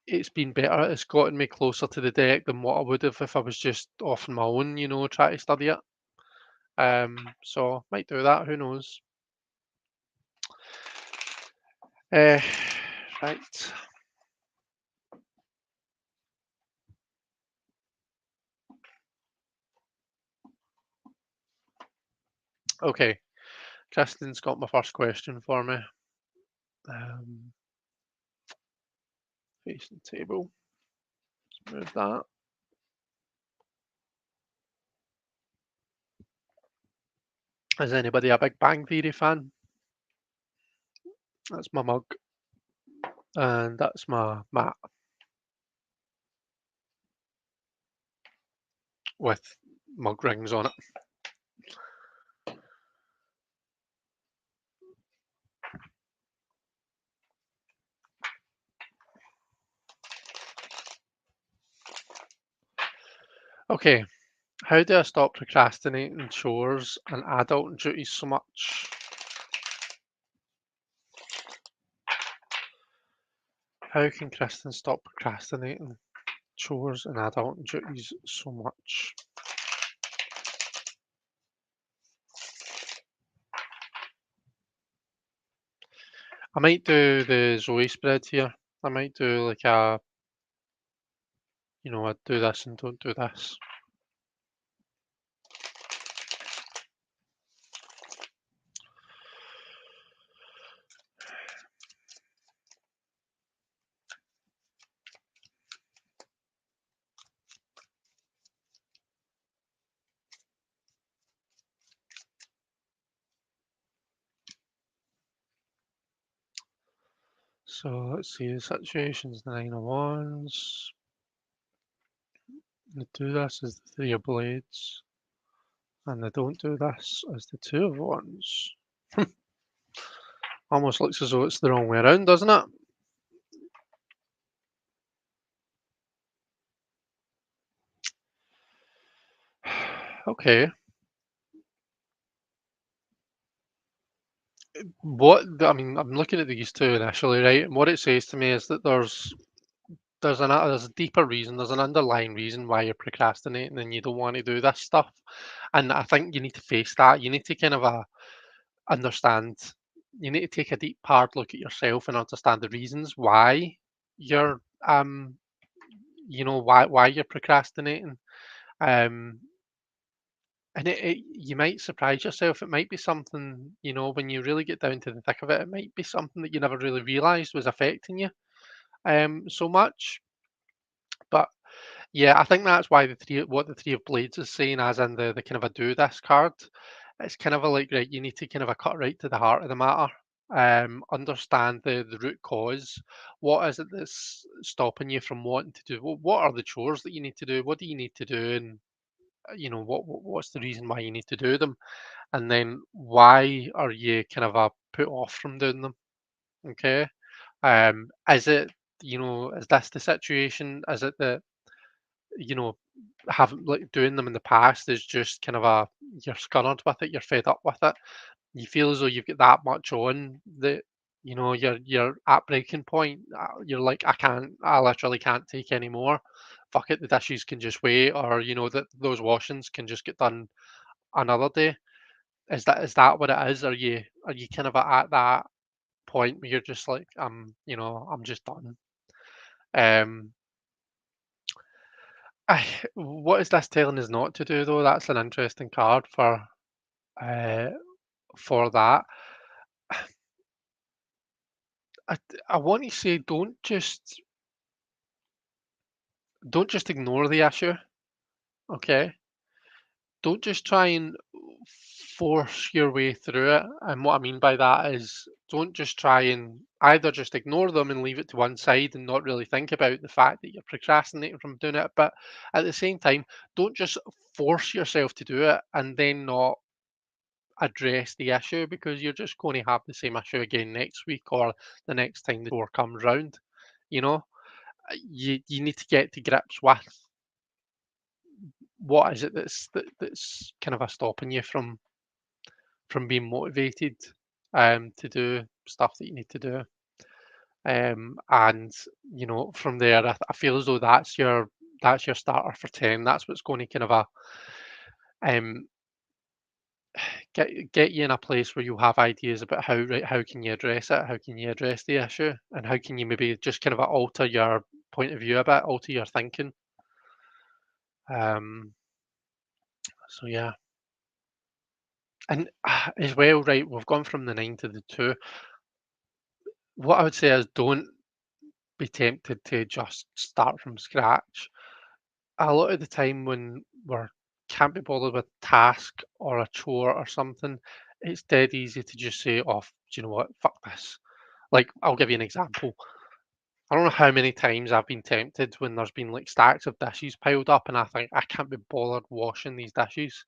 it's been better. It's gotten me closer to the deck than what I would have if I was just off on my own, trying to study it. So might do that. Who knows? Uh, right. Okay. Kristen's got my first question for me. Um, Facing the table. Let's move that. Is anybody a Big Bang Theory fan? That's my mug. And that's my mat with mug rings on it. Okay, how do I stop procrastinating chores and adult duties so much? How can Kristen stop procrastinating chores and adult duties so much? I might do the Zoe spread here. I might do like I do this and don't do this. So let's see, the situations, the nine of wands. The do this is the three of blades, and the don't do this is the two of wands. Almost looks as though it's the wrong way around, doesn't it? Okay. I'm looking at these two initially, right? And what it says to me is that there's a deeper reason, there's an underlying reason why you're procrastinating and you don't want to do this stuff. And I think you need to face that. You need to kind of understand. You need to take a deep hard look at yourself and understand the reasons why you're why you're procrastinating. Um, and you might surprise yourself. It might be something, when you really get down to the thick of it, it might be something that you never really realized was affecting you so much. But yeah, I think that's why the three of blades is saying, as in the kind of a do this card. It's kind of a like, right, you need to kind of a cut right to the heart of the matter. Understand the root cause. What is it that's stopping you from wanting to do? What are the chores that you need to do? What do you need to do? And what's the reason why you need to do them? And then why are you kind of put off from doing them? Okay. Is it, is this the situation? Is it that, you know, having like doing them in the past is just kind of you're scunnered with it, you're fed up with it. You feel as though you've got that much on that, you're at breaking point. You're like, I literally can't take any more. Fuck it, the dishes can just wait, or that those washings can just get done another day. Is that what it is? Are you kind of at that point where you're just like, I'm just done. Um, what is this telling us not to do though? That's an interesting card uh, for that. I, I want to say don't just ignore the issue, okay? Don't just try and force your way through it. And what I mean by that is don't just try and either just ignore them and leave it to one side and not really think about the fact that you're procrastinating from doing it. But at the same time, don't just force yourself to do it and then not address the issue, because you're just going to have the same issue again next week or the next time the door comes round. You know, you need to get to grips with what is it that's kind of a stopping you from being motivated to do stuff that you need to do. And from there, I feel as though that's your starter for 10. That's what's going to kind of um get you in a place where you have ideas about how can you address it, how can you address the issue, and how can you maybe just kind of alter your point of view a bit, alter your thinking. Um, so yeah, and as well, right, we've gone from the nine to the two. What I would say is don't be tempted to just start from scratch. A lot of the time when we can't be bothered with a task or a chore or something, it's dead easy to just say, "Oh, do you know what? Fuck this." Like, I'll give you an example. I don't know how many times I've been tempted when there's been like stacks of dishes piled up, and I think I can't be bothered washing these dishes.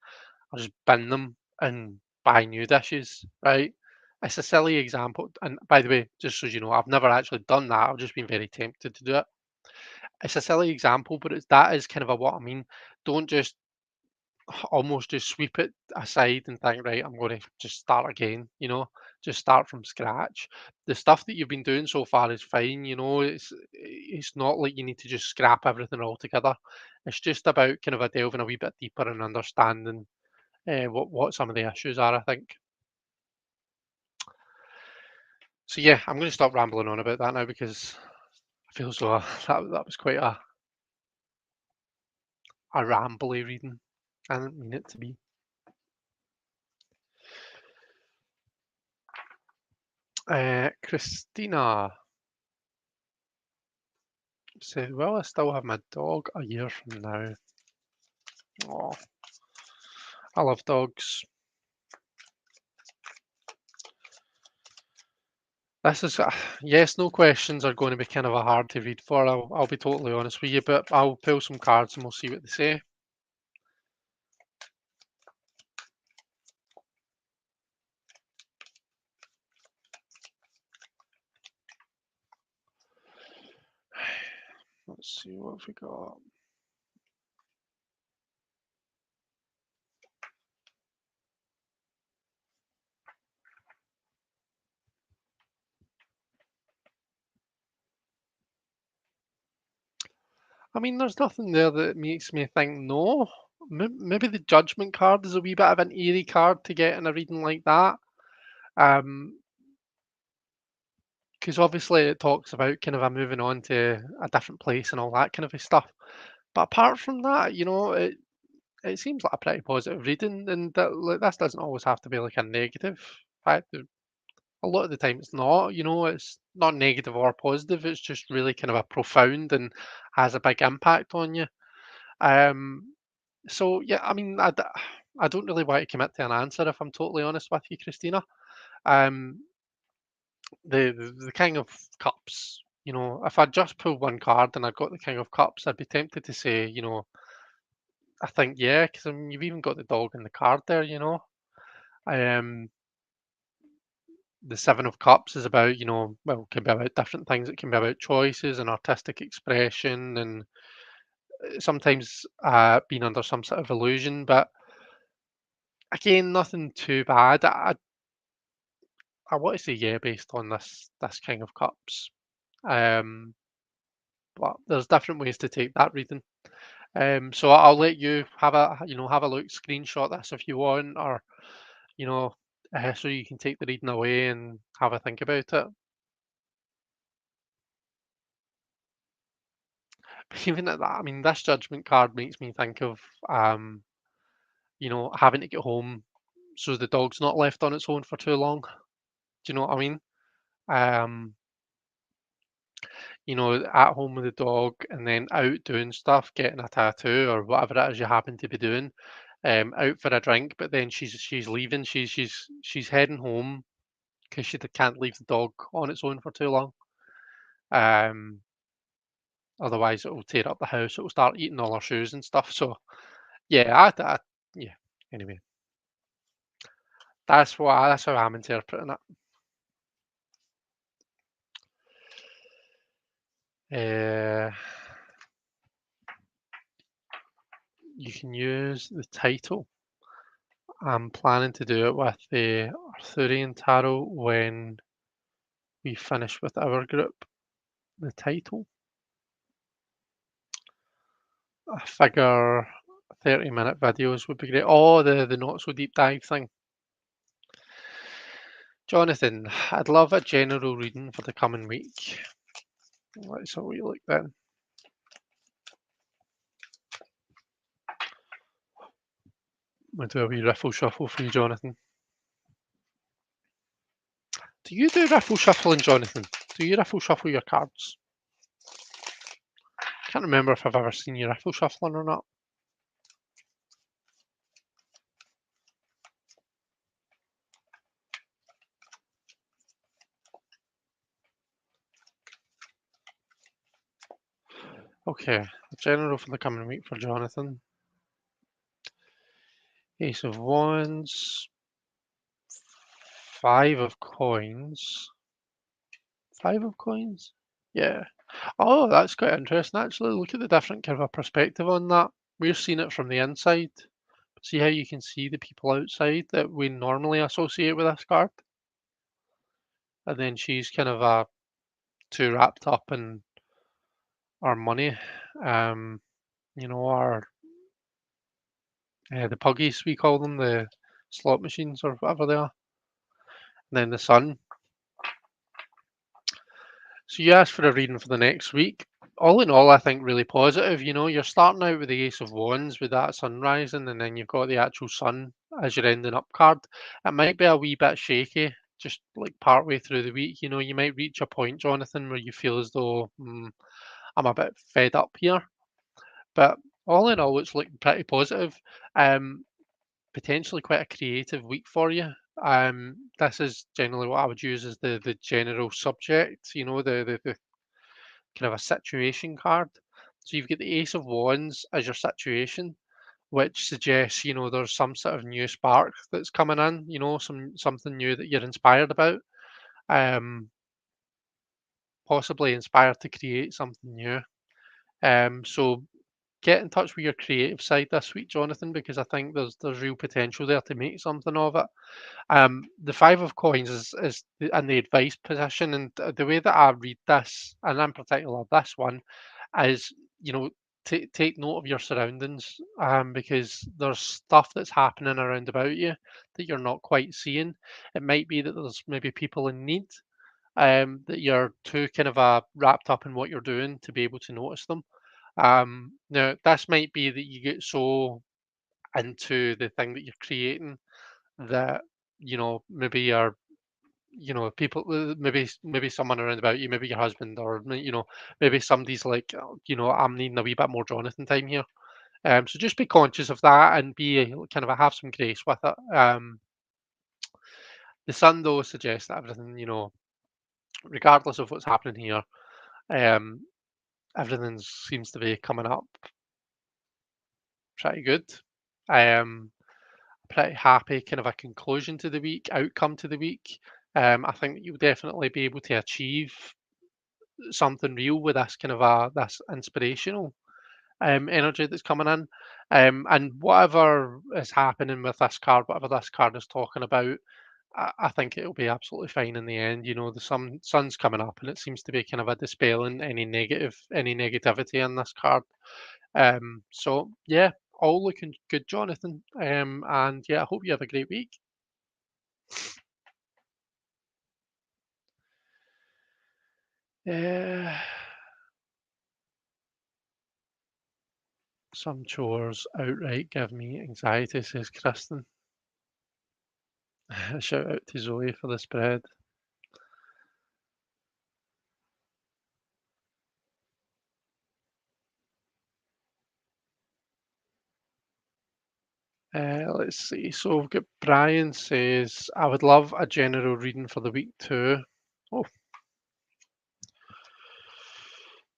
I'll just bin them and buy new dishes, right? It's a silly example. And by the way, just so you know, I've never actually done that. I've just been very tempted to do it. it's a silly example, but that is kind of what I mean. Don't just almost just sweep it aside and think, right, I'm going to just start again, just start from scratch. The stuff that you've been doing so far is fine, it's not like you need to just scrap everything altogether. It's just about kind of a delving a wee bit deeper and understanding what some of the issues are, I think. So yeah, I'm going to stop rambling on about that now because I feel so that was quite a rambly reading. I didn't mean it to be. Christina said, "Will I still have my dog a year from now?" Oh, I love dogs. This is yes, no questions are going to be kind of a hard to read for. I'll be totally honest with you, but I'll pull some cards and we'll see what they say. Let's see what we got. I mean, there's nothing there that makes me think no. Maybe the judgment card is a wee bit of an eerie card to get in a reading like that. Because obviously it talks about kind of a moving on to a different place and all that kind of stuff. But apart from that, it seems like a pretty positive reading, and that like this doesn't always have to be like a negative fact. A lot of the time it's not, it's not negative or positive. It's just really kind of a profound and has a big impact on you. Um, so yeah, I mean, I don't really want to commit to an answer if I'm totally honest with you, Christina. Um, the King of Cups. If I just pulled one card and I got the King of Cups, I'd be tempted to say, I think yeah, because I mean, you've even got the dog in the card there. Um, the Seven of Cups is about, well, it can be about different things. It can be about choices and artistic expression, and sometimes being under some sort of illusion. But again, nothing too bad. I want to say yeah, based on this King of Cups. Um, but there's different ways to take that reading. So I'll let you have a look, screenshot this if you want, or you know, so you can take the reading away and have a think about it. But even at that, I mean, this judgment card makes me think of having to get home so the dog's not left on its own for too long. Do you know what I mean? Um, at home with the dog and then out doing stuff, getting a tattoo or whatever it is you happen to be doing, out for a drink, but then she's leaving, she's heading home because she can't leave the dog on its own for too long. Um, Otherwise it will tear up the house, it will start eating all our shoes and stuff. So yeah, yeah. Anyway, that's how I'm interpreting it. Uh, you can use the title. I'm planning to do it with the Arthurian Tarot when we finish with our group. The title. I figure 30-minute videos would be great. Oh, the not so deep dive thing. Jonathan, I'd love a general reading for the coming week. Let's have a wee look then. We'll do a wee riffle shuffle for you, Jonathan. Do you do riffle shuffling, Jonathan? Do you riffle shuffle your cards? I can't remember if I've ever seen you riffle shuffling or not. Okay, general for the coming week for Jonathan. Ace of Wands, Five of Coins. Five of Coins? Yeah. Oh, that's quite interesting actually. Look at the different kind of a perspective on that. We're seeing it from the inside. See how you can see the people outside that we normally associate with this card, and then she's kind of too wrapped up in our money, um, our the puggies we call them, the slot machines or whatever they are. And then the sun. So you asked for a reading for the next week. All in all, I think really positive. You're starting out with the Ace of Wands with that sun rising, and then you've got the actual sun as your ending up card. It might be a wee bit shaky, just like partway through the week. You might reach a point, Jonathan, where you feel as though I'm a bit fed up here. But all in all, it's looking pretty positive. Um, Potentially quite a creative week for you. This is generally what I would use as the general subject, the kind of a situation card. So you've got the Ace of Wands as your situation, which suggests, there's some sort of new spark that's coming in, something new that you're inspired about, um, possibly inspired to create something new. So get in touch with your creative side this week, Jonathan, because I think there's real potential there to make something of it. The Five of Coins in the advice position, and the way that I read this, and in particular this one, is take note of your surroundings, because there's stuff that's happening around about you that you're not quite seeing. It might be that there's maybe people in need, that you're too kind of wrapped up in what you're doing to be able to notice them. Now, this might be that you get so into the thing that you're creating that maybe you're people maybe someone around about you, maybe your husband, or maybe somebody's like, "Oh, I'm needing a wee bit more Jonathan time here." So just be conscious of that and be kind of have some grace with it. The sun though suggests that everything, regardless of what's happening here, um, everything seems to be coming up pretty good. Um, Pretty happy, kind of a conclusion to the week, outcome to the week. I think that you'll definitely be able to achieve something real with this kind of this inspirational energy that's coming in. And whatever is happening with this card, whatever this card is talking about, I think it'll be absolutely fine in the end. The sun's coming up, and it seems to be kind of a dispelling any negativity in this card. So yeah, all looking good, Jonathan. And yeah, I hope you have a great week. Uh, some chores outright give me anxiety, says Kristen. Shout out to Zoe for the spread. Let's see. So we've got Brian says, I would love a general reading for the week too. Oh,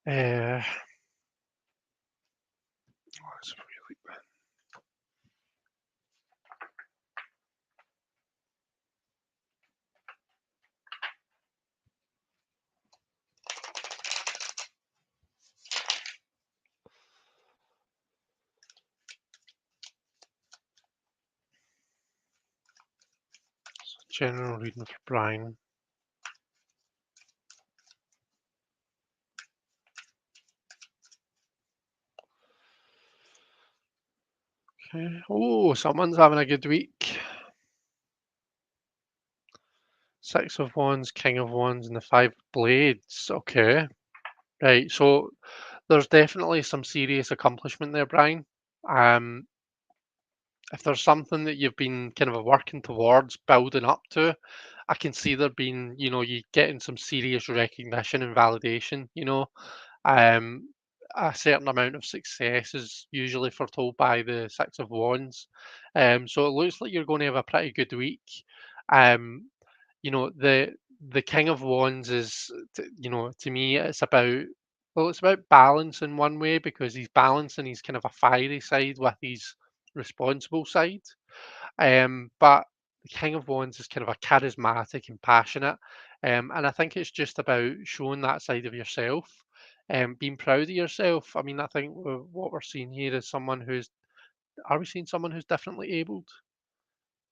uh, that's really general reading for Brian. Okay. Oh, someone's having a good week. Six of Wands, King of Wands, and the Five of Blades. Okay. Right. So there's definitely some serious accomplishment there, Brian. Um, if there's something that you've been kind of working towards building up to, I can see there being, you getting some serious recognition and validation, Um, a certain amount of success is usually foretold by the Six of Wands. So it looks like you're going to have a pretty good week. Um, the King of Wands is, to me, it's about balance in one way because he's balancing his kind of a fiery side with his responsible side. But the King of Wands is kind of a charismatic and passionate. And I think it's just about showing that side of yourself. being proud of yourself. I mean, I think what we're seeing here is someone who's. Are we seeing someone who's differently abled?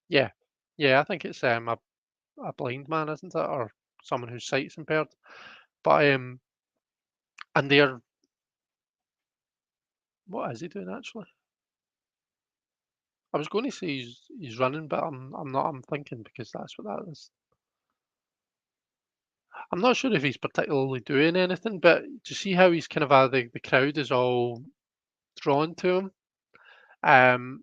Yeah, yeah. I think it's a blind man, isn't it, or someone whose sight's impaired. But and they're what is he doing actually? I was going to say he's running, but I'm not. I'm thinking because that's what that is. I'm not sure if he's particularly doing anything, but to see how he's kind of the crowd is all drawn to him. Um,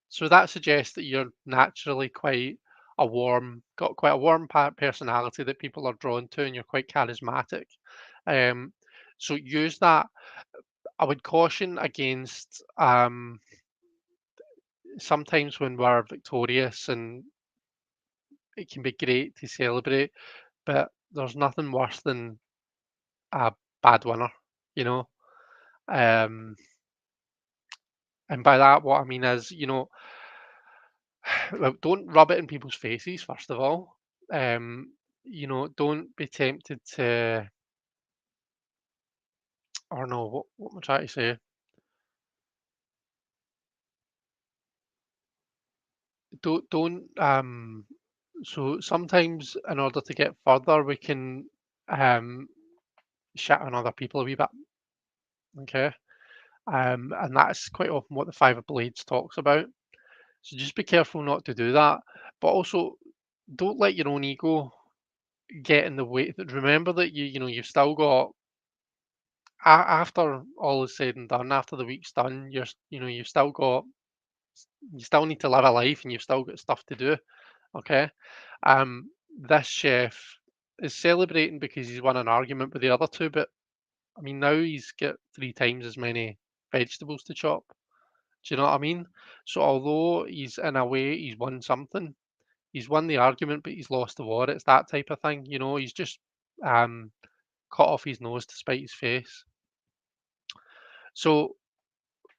so that suggests that you're naturally got quite a warm personality that people are drawn to, and you're quite charismatic. Um, so use that. I would caution against sometimes when we're victorious, and it can be great to celebrate, but there's nothing worse than a bad winner, you know. Um, and by that, what I mean is, well, don't rub it in people's faces, first of all. Don't be tempted to, or no, what am I trying to say? Don't. So sometimes, in order to get further, we can um, shit on other people a wee bit. Okay. And that's quite often what the Five of Blades talks about. So just be careful not to do that. But also, don't let your own ego get in the way. Remember that you've still got after all is said and done, after the week's done, you still need to live a life, and you've still got stuff to do. Okay. This chef is celebrating because he's won an argument with the other two, but I mean now he's got three times as many vegetables to chop. Do you know what I mean? So although he's in a way he's won something, he's won the argument, but he's lost the war. It's that type of thing. He's just um, cut off his nose to spite his face. So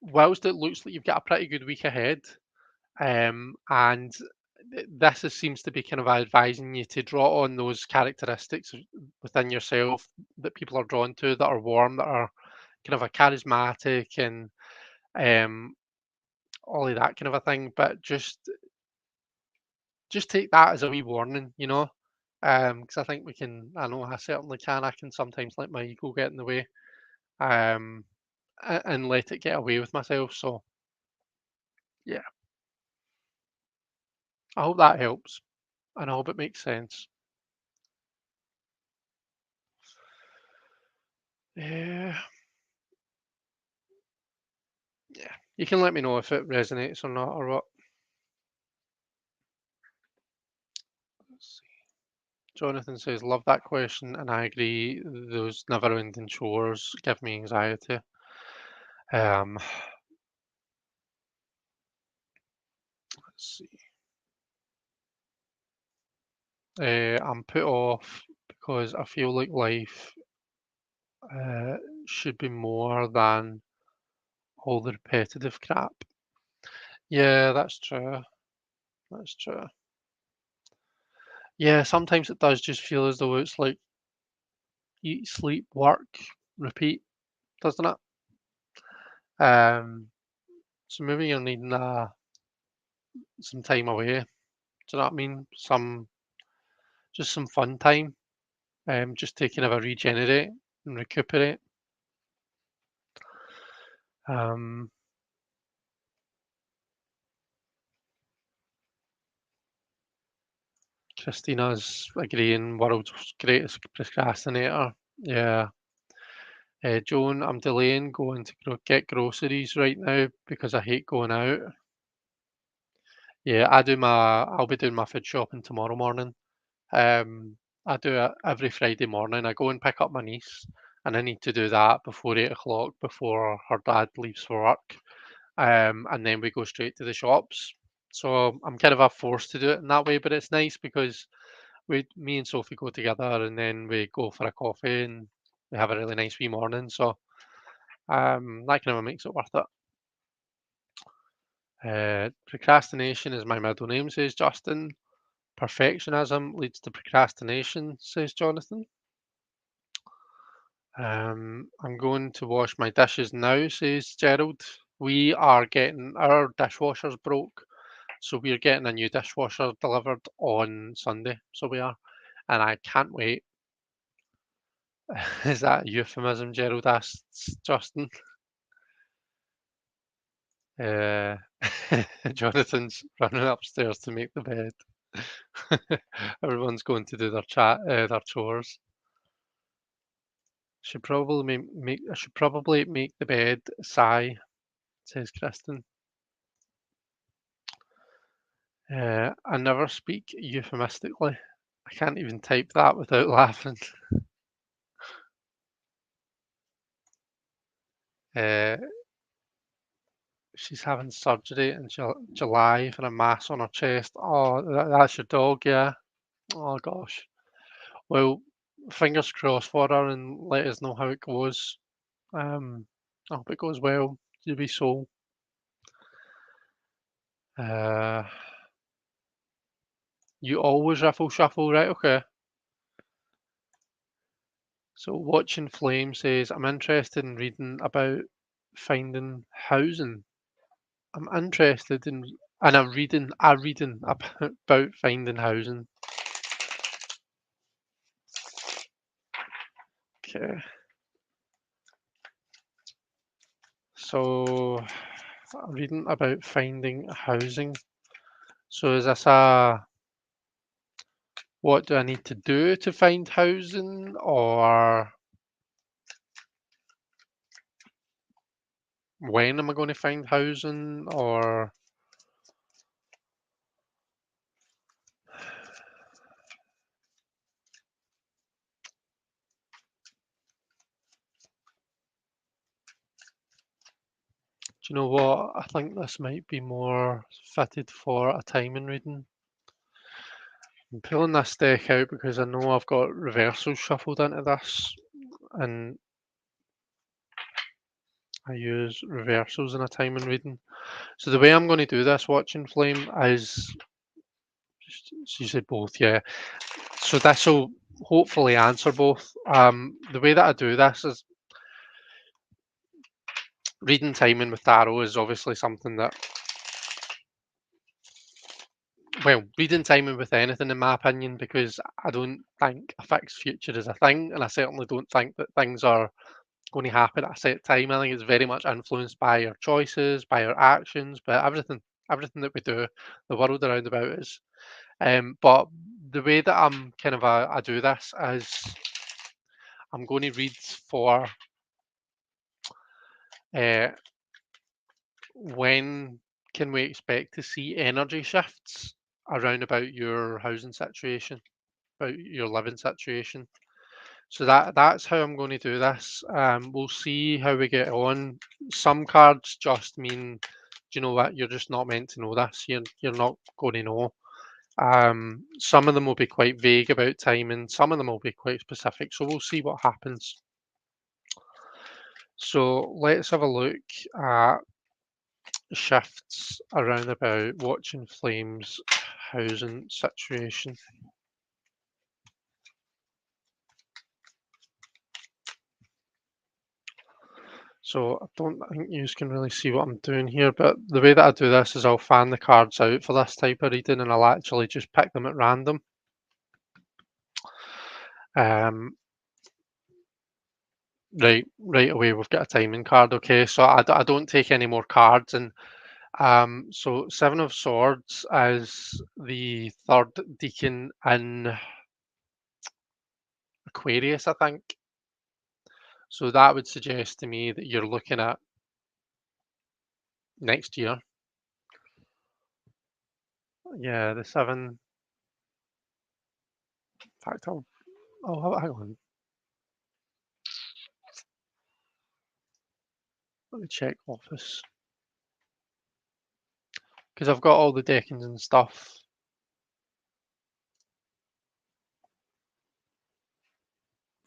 whilst it looks like you've got a pretty good week ahead, and seems to be kind of advising you to draw on those characteristics within yourself that people are drawn to, that are warm, that are kind of a charismatic, and um, all of that kind of a thing. But just take that as a wee warning, because I think I know I certainly can. I can sometimes let my ego get in the way, um, and let it get away with myself. So yeah, I hope that helps, and I hope it makes sense. Yeah, yeah. You can let me know if it resonates or not, or what. Let's see. Jonathan says, "Love that question, and I agree. Those never-ending chores give me anxiety." Um, let's see. I'm put off because I feel like life uh, should be more than all the repetitive crap. Yeah, that's true. That's true. Yeah, sometimes it does just feel as though it's like eat, sleep, work, repeat, doesn't it? Um, so maybe you're needing some time away. Do you know what I mean? Just some fun time. Just to kind of a regenerate and recuperate. Um, Christina's agreeing, world's greatest procrastinator. Yeah. Joan, I'm delaying going to get groceries right now because I hate going out. Yeah, I'll be doing my food shopping tomorrow morning. Um, I do it every Friday morning. I go and pick up my niece, and I need to do that before 8 o'clock, before her dad leaves for work. And then we go straight to the shops. So I'm kind of a forced to do it in that way, but it's nice because me and Sophie go together, and then we go for a coffee, and we have a really nice wee morning. So that kind of makes it worth it. Procrastination is my middle name, says Justin. Perfectionism leads to procrastination, says Jonathan. I'm going to wash my dishes now, says Gerald. We are getting our dishwasher's broke, so we're getting a new dishwasher delivered on Sunday. So we are, and I can't wait. Is that a euphemism? Gerald asks Justin. Uh, Jonathan's running upstairs to make the bed. Everyone's going to do their chores. I should probably make the bed. Sigh, says Kristen. I never speak euphemistically. I can't even type that without laughing. Uh, she's having surgery in July for a mass on her chest. Oh, that's your dog, yeah. Oh gosh. Well, fingers crossed for her, and let us know how it goes. I hope it goes well. You be so. Uh, you always riffle shuffle, right? Okay. So watching Flame says, I'm interested in reading about finding housing. I'm interested in and a reading about finding housing. Okay. So reading about finding housing. So is this a what do I need to do to find housing, or when am I going to find housing, or do you know what? I think this might be more fitted for a timing reading. I'm pulling this deck out because I know I've got reversals shuffled into this, and I use reversals in a timing reading. So the way I'm going to do this, watching Flame, is she said both, yeah. So this will hopefully answer both. The way that I do this is reading timing with tarot is obviously something that, well, reading timing with anything, in my opinion, because I don't think a fixed future is a thing, and I certainly don't think that things are going to happen at a set time. I think it's very much influenced by your choices, by your actions, by everything that we do, the world around about us. But the way that I'm kind of I do this is I'm going to read for uh, when can we expect to see energy shifts around about your housing situation, about your living situation. So that's how I'm going to do this. We'll see how we get on. Some cards just mean, do you know what? You're just not meant to know this. You're not going to know. Some of them will be quite vague about timing. Some of them will be quite specific. So we'll see what happens. So let's have a look at shifts around about watching Flames housing situation. So I don't think you can really see what I'm doing here, but the way that I do this is I'll fan the cards out for this type of reading, and I'll actually just pick them at random. Um, right away we've got a timing card. Okay, so I don't take any more cards, and so Seven of Swords is the third deacon in Aquarius, I think. So that would suggest to me that you're looking at next year. Yeah, the seven. In fact, hang on. Let me check office because I've got all the deckings and stuff.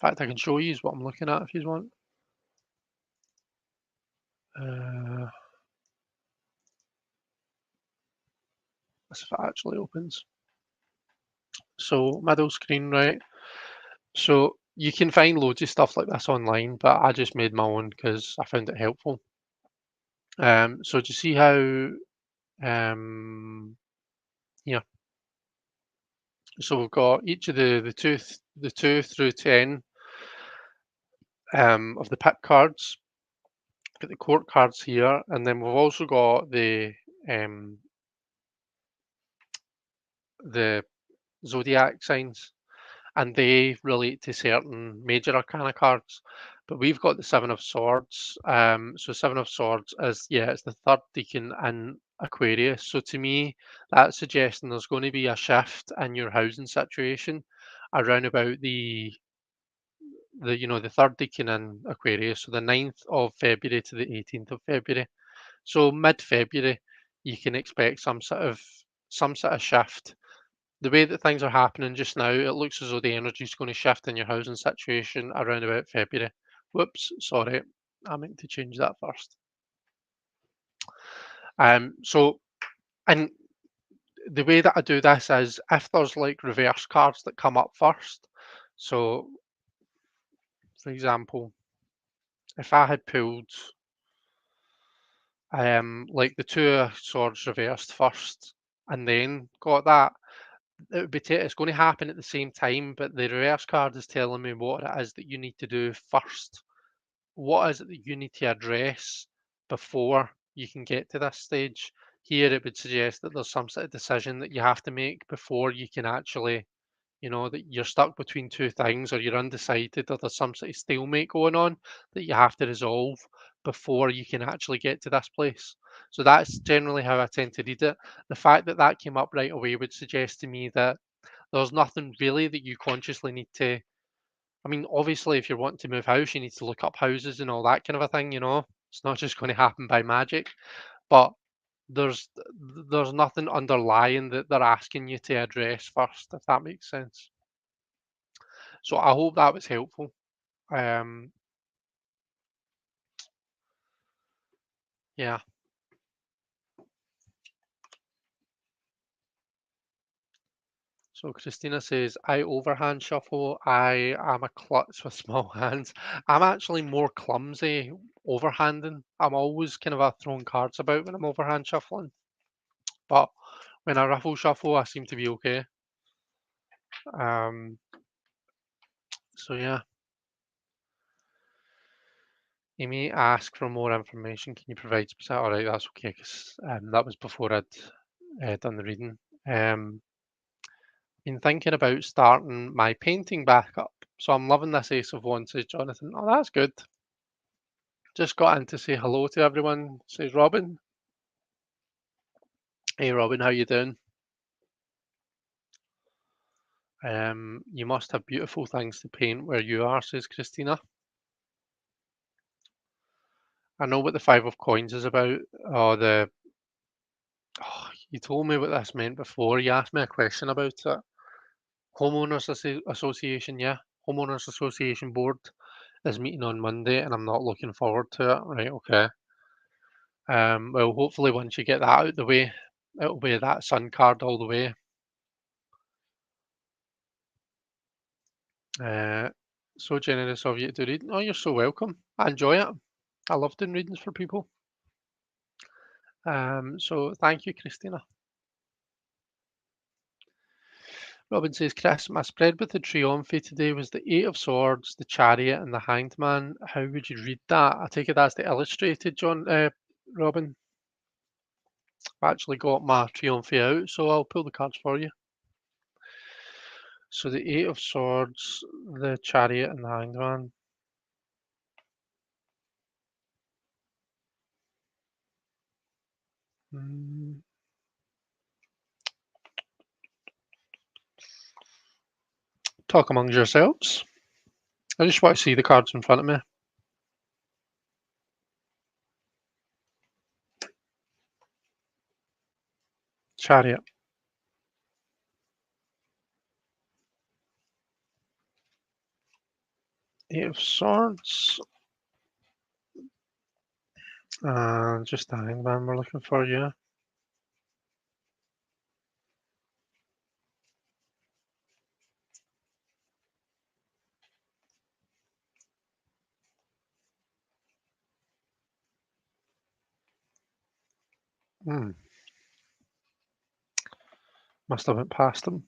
In fact, I can show you what I'm looking at if you want. Uh, if it actually opens. So middle screen, right? So you can find loads of stuff like this online, but I just made my own because I found it helpful. So do you see how here? So we've got each of the two through 10 of the pip cards. Got the court cards here, and then we've also got the zodiac signs, and they relate to certain major arcana cards. But we've got the Seven of Swords. So Seven of Swords is, yeah, it's the third deacon in Aquarius. So to me, that's suggesting there's going to be a shift in your housing situation around about the third deacon in Aquarius, so the 9th of February to the 18th of February. So mid-February, you can expect some sort of shift. The way that things are happening just now, it looks as though the energy is going to shift in your housing situation around about February. Whoops, sorry, I meant to change that first. So, and the way that I do this is if there's like reverse cards that come up first. So, for example, if I had pulled like the two of swords reversed first and then got that, it would be it's going to happen at the same time, but the reverse card is telling me what it is that you need to do first. What is it that you need to address before you can get to this stage? Here, it would suggest that there's some sort of decision that you have to make before you can actually, that you're stuck between two things or you're undecided or there's some sort of stalemate going on that you have to resolve before you can actually get to this place. So that's generally how I tend to read it. The fact that that came up right away would suggest to me that there's nothing really that you consciously need to. I mean, obviously, if you're wanting to move house, you need to look up houses and all that kind of a thing. It's not just going to happen by magic, but there's there's nothing underlying that they're asking you to address first, if that makes sense. So I hope that was helpful. Um, yeah. So Christina says, I overhand shuffle. I am a klutz with small hands. I'm actually more clumsy overhanding. I'm always kind of throwing cards about when I'm overhand shuffling. But when I ruffle shuffle, I seem to be okay. Um, so yeah. Amy asked for more information. Can you provide specific? All right, that's okay, because that was before I'd done the reading. Been thinking about starting my painting back up. So I'm loving this Ace of Wands, says Jonathan. Oh, that's good. Just got in to say hello to everyone, says Robin. Hey Robin, how you doing? You must have beautiful things to paint where you are, says Christina. I know what the Five of Coins is about. You told me what this meant before. You asked me a question about it. Association, yeah. Homeowners Association board is meeting on Monday, and I'm not looking forward to it. Right, okay. Well, hopefully once you get that out the way, it'll be that sun card all the way. Uh, so generous of you to read. Oh, you're so welcome. I enjoy it. I love doing readings for people. So thank you, Christina. Robin says, Chris, my spread with the Triomphe today was the Eight of Swords, the Chariot, and the Hanged Man. How would you read that? I take it that's the illustrated, Robin. I've actually got my Triomphe out, so I'll pull the cards for you. So the Eight of Swords, the Chariot, and the Hanged Man. Mm, Talk amongst yourselves. I just want to see the cards in front of me. Chariot. Eight of Swords. And just the Hanged Man we're looking for, yeah. Hmm. Must have went past him.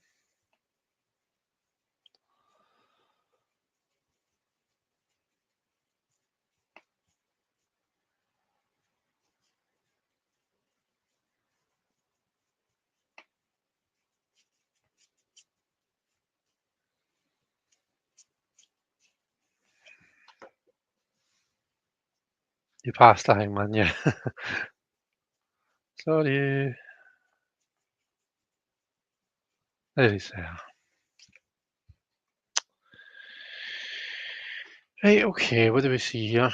You passed the hangman, yeah. Sorry. There he's there. Right, okay, what do we see here?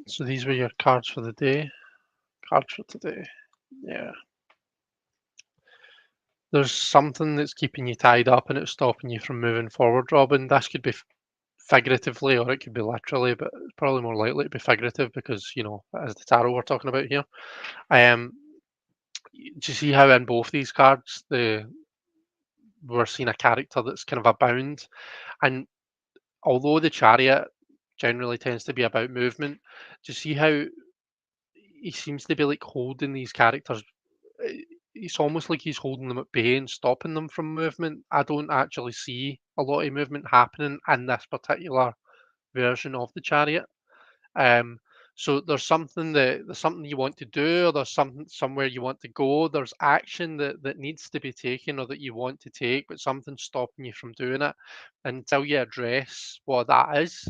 So these were your cards for the day. Cards for today. Yeah. There's something that's keeping you tied up and it's stopping you from moving forward, Robin. This could be figuratively or it could be literally, but it's probably more likely to be figurative because, as the tarot we're talking about here. Um, do you see how in both these cards we're seeing a character that's kind of abound? And although the chariot generally tends to be about movement, do you see how he seems to be like holding these characters? It's almost like he's holding them at bay and stopping them from movement. I don't actually see a lot of movement happening in this particular version of the chariot. Um, so there's something you want to do, or there's something somewhere you want to go. There's action that needs to be taken or that you want to take, but something's stopping you from doing it. Until you address what that is,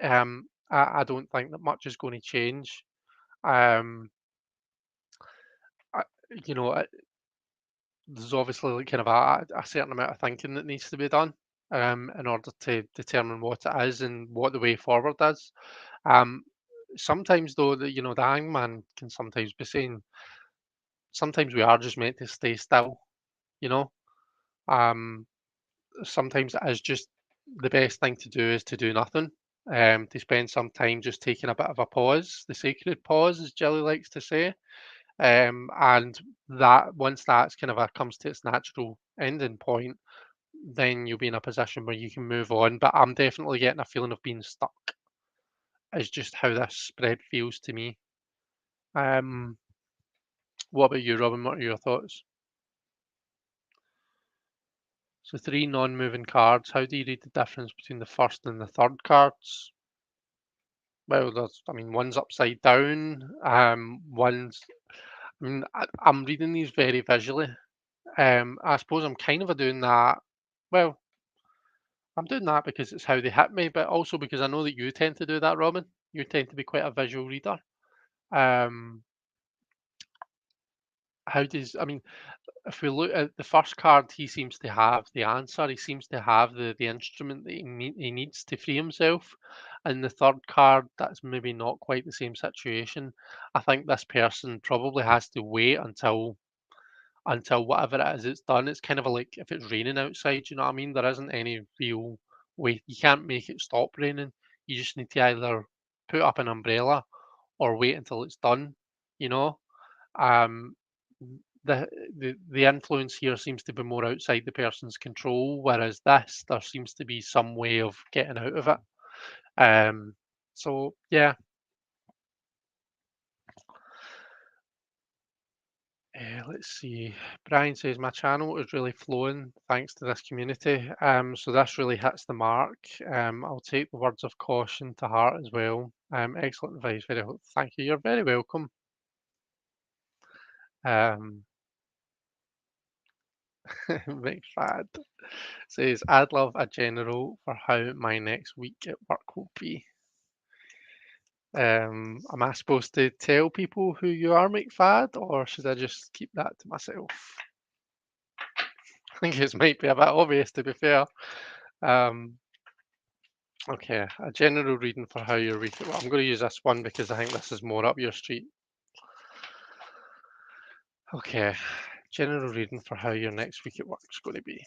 I don't think that much is going to change. Um, I, you know, there's obviously like kind of a certain amount of thinking that needs to be done in order to determine what it is and what the way forward is. Um, sometimes though, the hangman can sometimes be saying, sometimes we are just meant to stay still. You know, um, sometimes it is just the best thing to do is to do nothing. To spend some time just taking a bit of a pause, the sacred pause, as Jilly likes to say. And that once that's kind of comes to its natural ending point, then you'll be in a position where you can move on. But I'm definitely getting a feeling of being stuck. Is just how this spread feels to me. Um, what about you, Robin? What are your thoughts? So three non-moving cards. How do you read the difference between the first and the third cards? Well, one's upside down. One's. I'm reading these very visually. I suppose I'm kind of doing that. Well, I'm doing that because it's how they hit me, but also because I know that you tend to do that, Robin. You tend to be quite a visual reader. Um, I mean, if we look at the first card, he seems to have the answer. He seems to have the instrument that he needs to free himself. And the third card, that's maybe not quite the same situation. I think this person probably has to wait until whatever it is it's done. It's kind of like if it's raining outside, you know what I mean? There isn't any real way. You can't make it stop raining. You just need to either put up an umbrella or wait until it's done, you know? Um, the influence here seems to be more outside the person's control, whereas this, there seems to be some way of getting out of it. So yeah, let's see. Brian says my channel is really flowing thanks to this community. So this really hits the mark. I'll take the words of caution to heart as well. Excellent advice. Thank you. You're very welcome. Um, McFad says I'd love a general for how my next week at work will be. Am I supposed to tell people who you are, McFad, or should I just keep that to myself? I think it might be a bit obvious, to be fair. Um, okay, a general reading for how your week. Well, I'm going to use this one because I think this is more up your street. Okay, general reading for how your next week at work is going to be.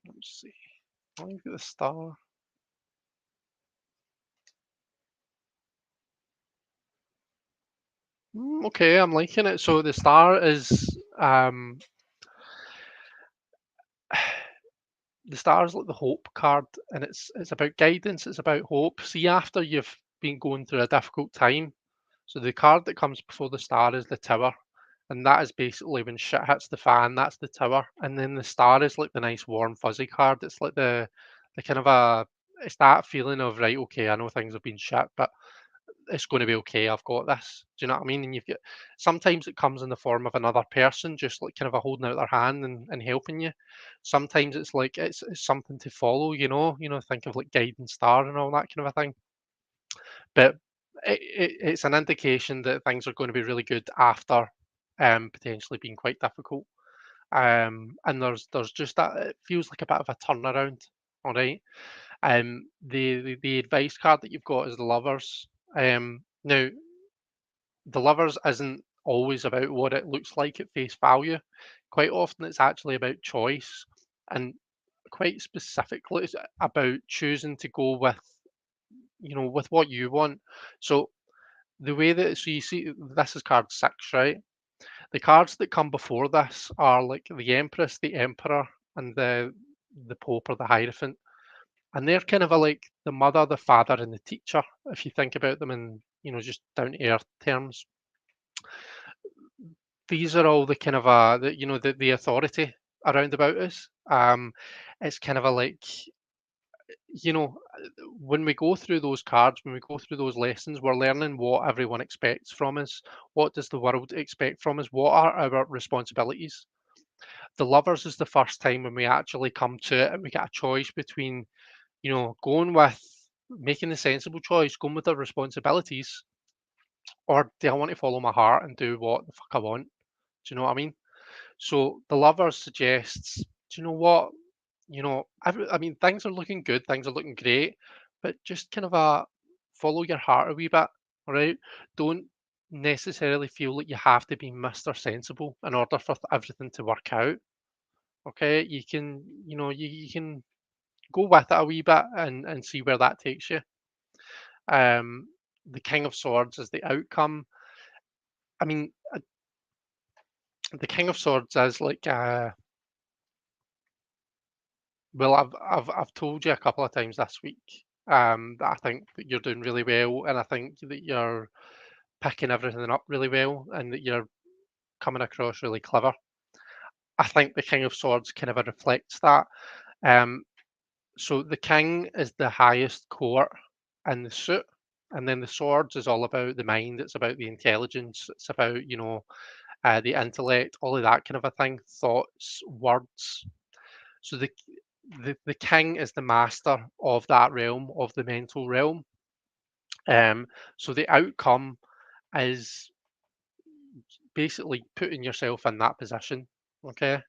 Let's see. I'll give it the star. Okay, I'm liking it. So the star is Um, the star is like the hope card, and it's about guidance. It's about hope. See, after you've been going through a difficult time, so the card that comes before the star is the tower, and that is basically when shit hits the fan. That's the tower, and then the star is like the nice warm fuzzy card. It's like the kind of a it's that feeling of right, okay, I know things have been shit, but it's going to be okay. I've got this. Do you know what I mean? And you've got sometimes it comes in the form of another person, just like kind of a holding out their hand and helping you. Sometimes it's like it's something to follow. Think of like guiding star and all that kind of a thing. But it's an indication that things are going to be really good after potentially being quite difficult. And there's just that it feels like a bit of a turnaround. All right. The advice card that you've got is the lovers. Now the lovers isn't always about what it looks like at face value. Quite often it's actually about choice, and quite specifically it's about choosing to go with with what you want. So the way that so you see this is card six, right? The cards that come before this are like the Empress, the Emperor, and the Pope or the Hierophant. And they're kind of like the mother, the father, and the teacher, if you think about them in, just down to earth terms. These are all the kind of the authority around about us. It's kind of a like, you know, when we go through those cards, when we go through those lessons, we're learning what everyone expects from us. What does the world expect from us? What are our responsibilities? The lovers is the first time when we actually come to it and we get a choice between, going with making the sensible choice, going with the responsibilities, or do I want to follow my heart and do what the fuck I want? Do you know what I mean? So the lover suggests, do you know what? I mean, things are looking good, things are looking great, but just kind of follow your heart a wee bit, all right? Don't necessarily feel like you have to be Mr. Sensible in order for everything to work out. Okay, you can, you can go with it a wee bit and see where that takes you. Um, the King of Swords is the outcome. I mean, the King of Swords is like well, I've told you a couple of times this week that I think that you're doing really well, and I think that you're picking everything up really well, and that you're coming across really clever. I think the King of Swords kind of reflects that. Um, so the King is the highest court in the suit, and then the Swords is all about the mind. It's about the intelligence. It's about the intellect, all of that kind of a thing, thoughts, words. So the king is the master of that realm, of the mental realm. So the outcome is basically putting yourself in that position. Okay.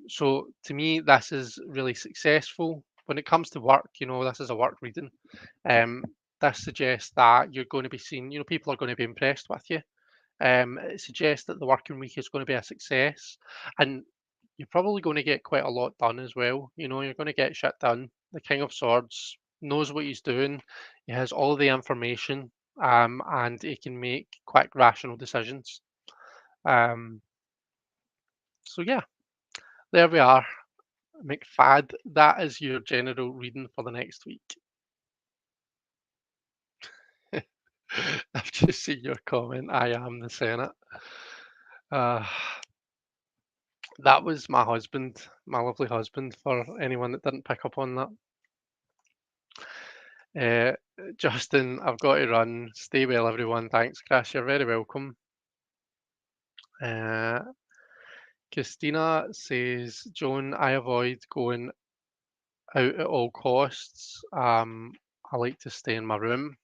So to me, this is really successful. When it comes to work, this is a work reading. Um, this suggests that you're going to be seen, people are going to be impressed with you. It suggests that the working week is going to be a success, and you're probably going to get quite a lot done as well. You're going to get shit done. The King of Swords knows what he's doing. He has all the information, and he can make quick, rational decisions. Um, so yeah, there we are. McFad, that is your general reading for the next week. I've just seen your comment. I am the Senate. Uh, that was my husband, my lovely husband, for anyone that didn't pick up on that. Justin, I've got to run. Stay well, everyone. Thanks, Chris. You're very welcome. Uh, Christina says, Joan, I avoid going out at all costs. I like to stay in my room.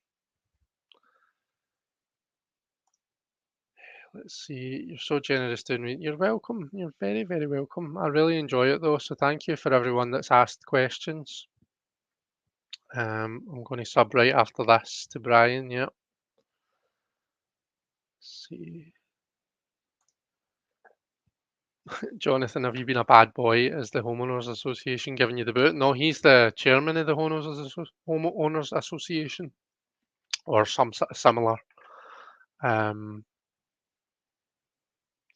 Let's see. You're so generous to me. You're welcome. You're very, very welcome. I really enjoy it though. So thank you for everyone that's asked questions. I'm going to sub right after this to Brian. Yeah. Let's see. Jonathan, have you been a bad boy? Is the Homeowners Association giving you the boot? No, he's the chairman of the Homeowners Association or some similar. Um,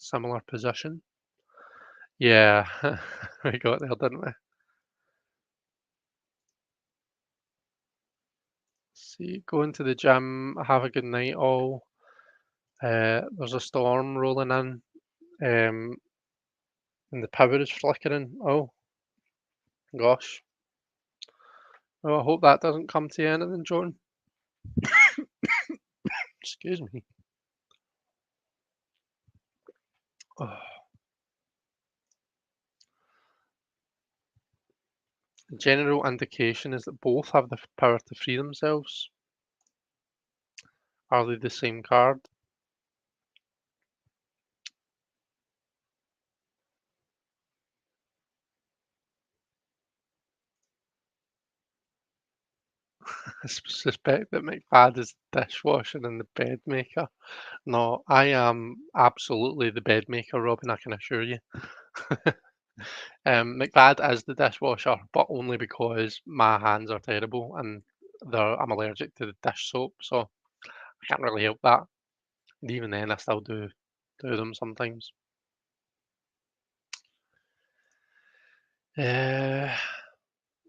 similar position. Yeah, we got there, didn't we? See, going to the gym, have a good night all. There's a storm rolling in, and the power is flickering. Oh, gosh. Well, I hope that doesn't come to anything, John. Excuse me. Oh. The general indication is that both have the power to free themselves. Are they the same card? I suspect that McFad is the dishwasher and the bed maker. No, I am absolutely the bed maker, Robin, I can assure you. McFad is the dishwasher, but only because my hands are terrible and I'm allergic to the dish soap, so I can't really help that. And even then, I still do them sometimes. Let's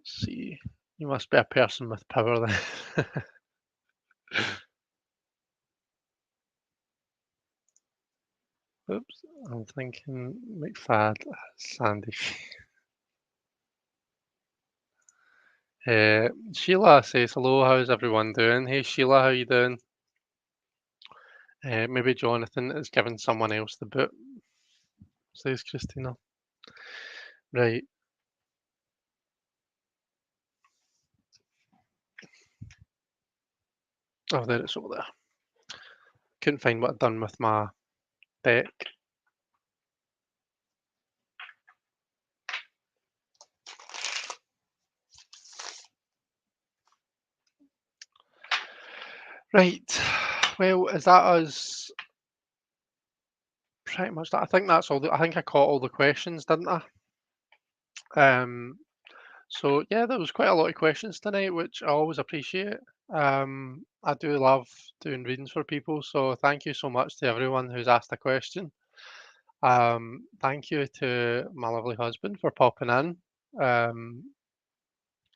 see. You must be a person with power then. Oops, I'm thinking McFad, Sandy. Sheila says hello. How's everyone doing? Hey Sheila, how you doing? Maybe Jonathan is giving someone else the boot, says Christina. Right. Oh, there it's over there. Couldn't find what I'd done with my deck. Right. Well, is that us? Pretty much that. I think that's all. I think I caught all the questions, didn't I? Um. So yeah, there was quite a lot of questions tonight, which I always appreciate. I do love doing readings for people, so thank you so much to everyone who's asked a question. Thank you to my lovely husband for popping in.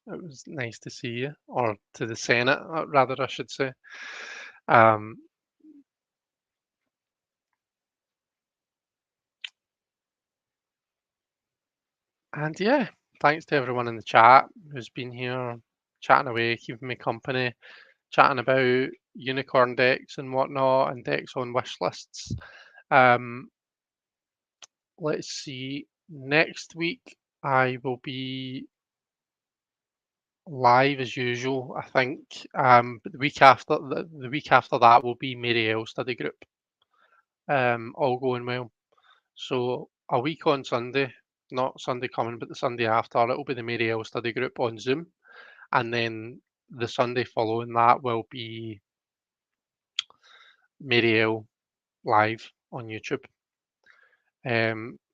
It was nice to see you, or to the Senate, rather, I should say. Um, and yeah, thanks to everyone in the chat who's been here chatting away, keeping me company, chatting about unicorn decks and whatnot, and decks on wish lists. Um, let's see. Next week, I will be live as usual, I think. But the week after that will be Mary L study group. All going well. So a week on Sunday, not Sunday coming, but the Sunday after, it'll be the Mary L study group on Zoom, and then the Sunday following that will be Mary L live on YouTube.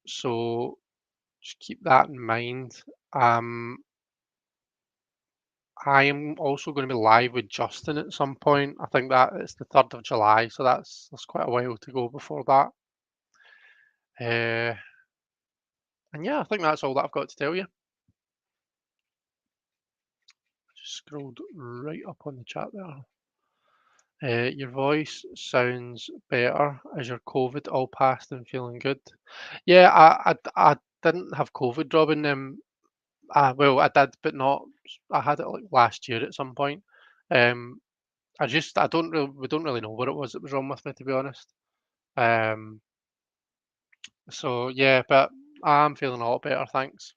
So just keep that in mind. Um, I am also going to be live with Justin at some point. I think that it's the 3rd of July, so that's quite a while to go before that. Uh, and yeah, I think that's all that I've got to tell you. Just scrolled right up on the chat there. Your voice sounds better. Is your COVID all passed and feeling good? Yeah, I didn't have COVID, Robin. Well, I did, but not. I had it like last year at some point. Um, I don't really, we don't really know what it was that was wrong with me, to be honest. Um, so yeah, but I'm feeling a lot better, thanks.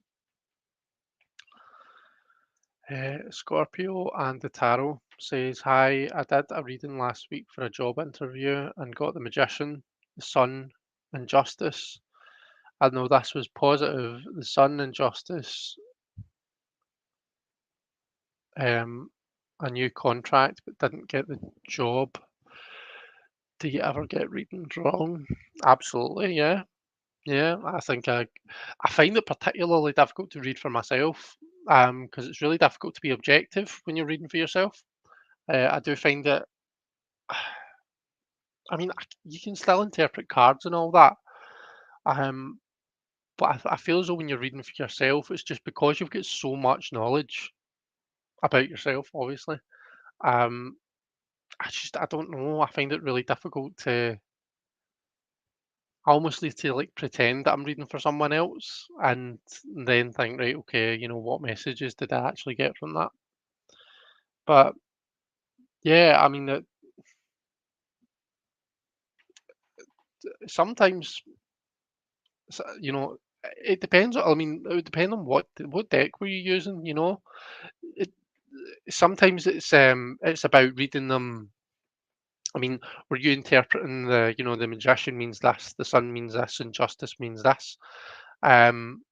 Scorpio and the Tarot says, hi, I did a reading last week for a job interview and got the Magician, the Sun, and Justice. I know this was positive. The Sun and Justice, a new contract, but didn't get the job. Do you ever get readings wrong? Absolutely, yeah. Yeah, I find it particularly difficult to read for myself, because it's really difficult to be objective when you're reading for yourself. I do find that, I mean, you can still interpret cards and all that, Um, but I feel as though when you're reading for yourself, it's just because you've got so much knowledge about yourself, obviously. Um, I don't know. I find it really difficult to almost need to like pretend that I'm reading for someone else and then think, right, okay, what messages did I actually get from that? But yeah, I mean, sometimes, it depends. I mean, it would depend on what deck were you using. It, sometimes it's about reading them. I mean, were you interpreting the magician means this, the sun means this, and justice means this? Um,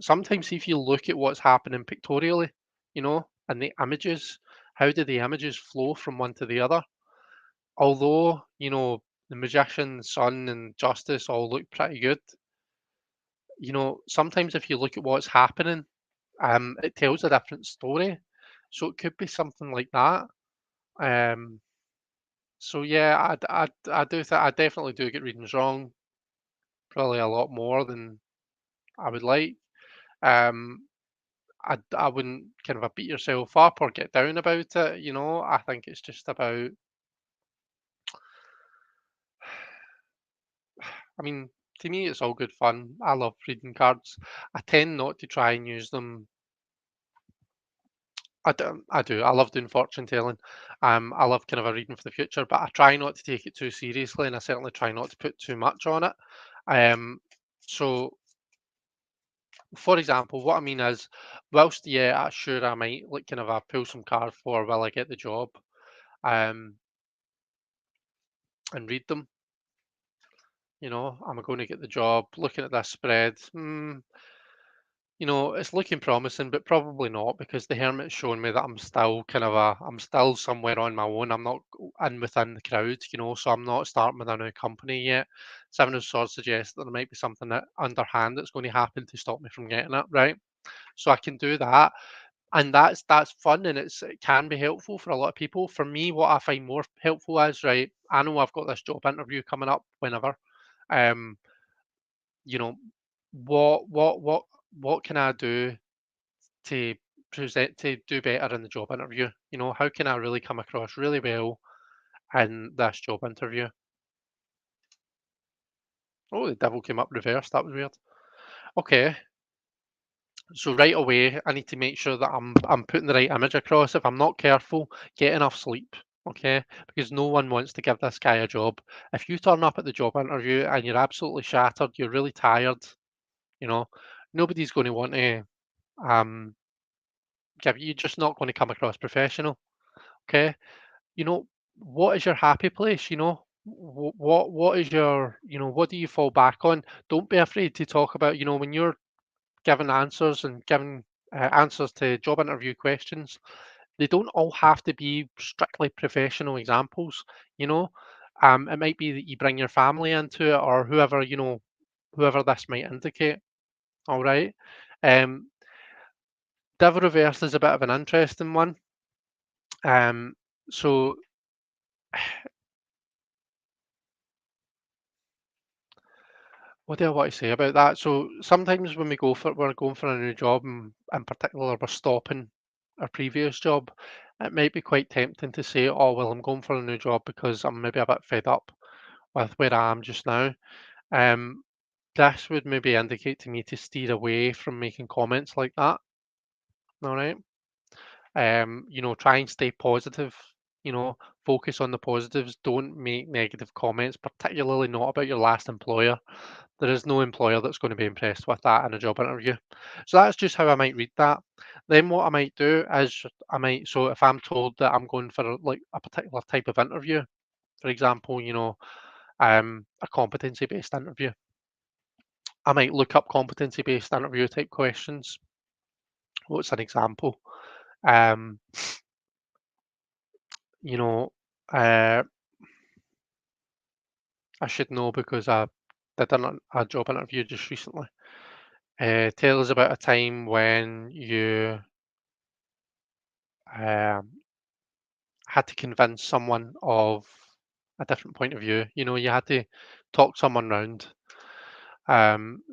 sometimes if you look at what's happening pictorially, and the images, how do the images flow from one to the other? Although, the magician, sun, and justice all look pretty good, sometimes if you look at what's happening, it tells a different story. So it could be something like that. Um, so yeah, I definitely do get readings wrong, probably a lot more than I would like. Um, I wouldn't kind of beat yourself up or get down about it. I think it's just about. I mean, to me, it's all good fun. I love reading cards. I tend not to try and use them. I do. I do. I love doing fortune telling. I love kind of a reading for the future, but I try not to take it too seriously, and I certainly try not to put too much on it. Um, so, for example, what I mean is, whilst yeah, sure, I might like kind of pull some cards for will I get the job, um, and read them. Am I going to get the job? Looking at this spread, it's looking promising, but probably not because the Hermit's showing me that I'm still somewhere on my own. I'm not in within the crowd, so I'm not starting with a new company yet. Seven of Swords suggests that there might be something that underhand that's going to happen to stop me from getting it, right? So I can do that, and that's fun, and it can be helpful for a lot of people. For me, what I find more helpful is, right, I know I've got this job interview coming up whenever. Um, you know, what can I do to to do better in the job interview? How can I really come across really well in this job interview? Oh, the devil came up reversed. That was weird. Okay, so right away, I need to make sure that I'm putting the right image across. If I'm not careful, get enough sleep. Okay, because no one wants to give this guy a job. If you turn up at the job interview and you're absolutely shattered, you're really tired, you know, nobody's going to want to um give you. You're just not going to come across professional. Okay, you know, what is your happy place? What is your, what do you fall back on? Don't be afraid to talk about, when you're giving answers and giving answers to job interview questions. They don't all have to be strictly professional examples. You know, it might be that you bring your family into it or whoever, whoever this might indicate. All right. Um, Devil Reversed is a bit of an interesting one. So what do I want to say about that? So sometimes when we're going for a new job, and in particular we're stopping our previous job, it might be quite tempting to say, "Oh well, I'm going for a new job because I'm maybe a bit fed up with where I am just now." Um, this would maybe indicate to me to steer away from making comments like that. All right. Try and stay positive. Focus on the positives. Don't make negative comments, particularly not about your last employer. There is no employer that's going to be impressed with that in a job interview. So that's just how I might read that. Then what I might do is so if I'm told that I'm going for like a particular type of interview, for example, a competency based interview, I might look up competency based interview type questions. What's an example? Um, you know, uh, I should know because I did a job interview just recently. Tell us about a time when you um, had to convince someone of a different point of view. You had to talk someone round.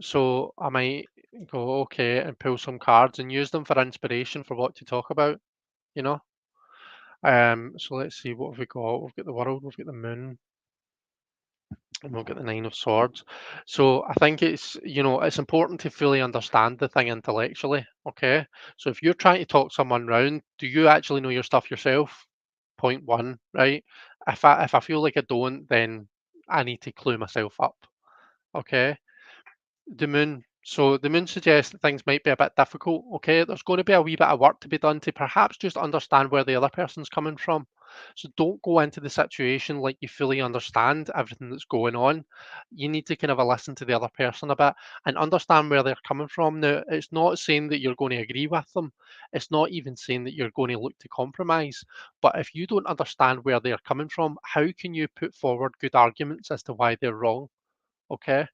So I might go, okay, and pull some cards and use them for inspiration for what to talk about, you know? So let's see, what have we got? We've got the world, we've got the moon, and we've got the nine of swords. So I think it's important to fully understand the thing intellectually, okay? So if you're trying to talk someone round, do you actually know your stuff yourself? Point one, right? If I feel like I don't, then I need to clue myself up, okay? The moon. So the moon suggests that things might be a bit difficult. Okay, there's going to be a wee bit of work to be done to perhaps just understand where the other person's coming from. So don't go into the situation like you fully understand everything that's going on. You need to kind of listen to the other person a bit and understand where they're coming from. Now, it's not saying that you're going to agree with them. It's not even saying that you're going to look to compromise. But if you don't understand where they're coming from, how can you put forward good arguments as to why they're wrong? Okay.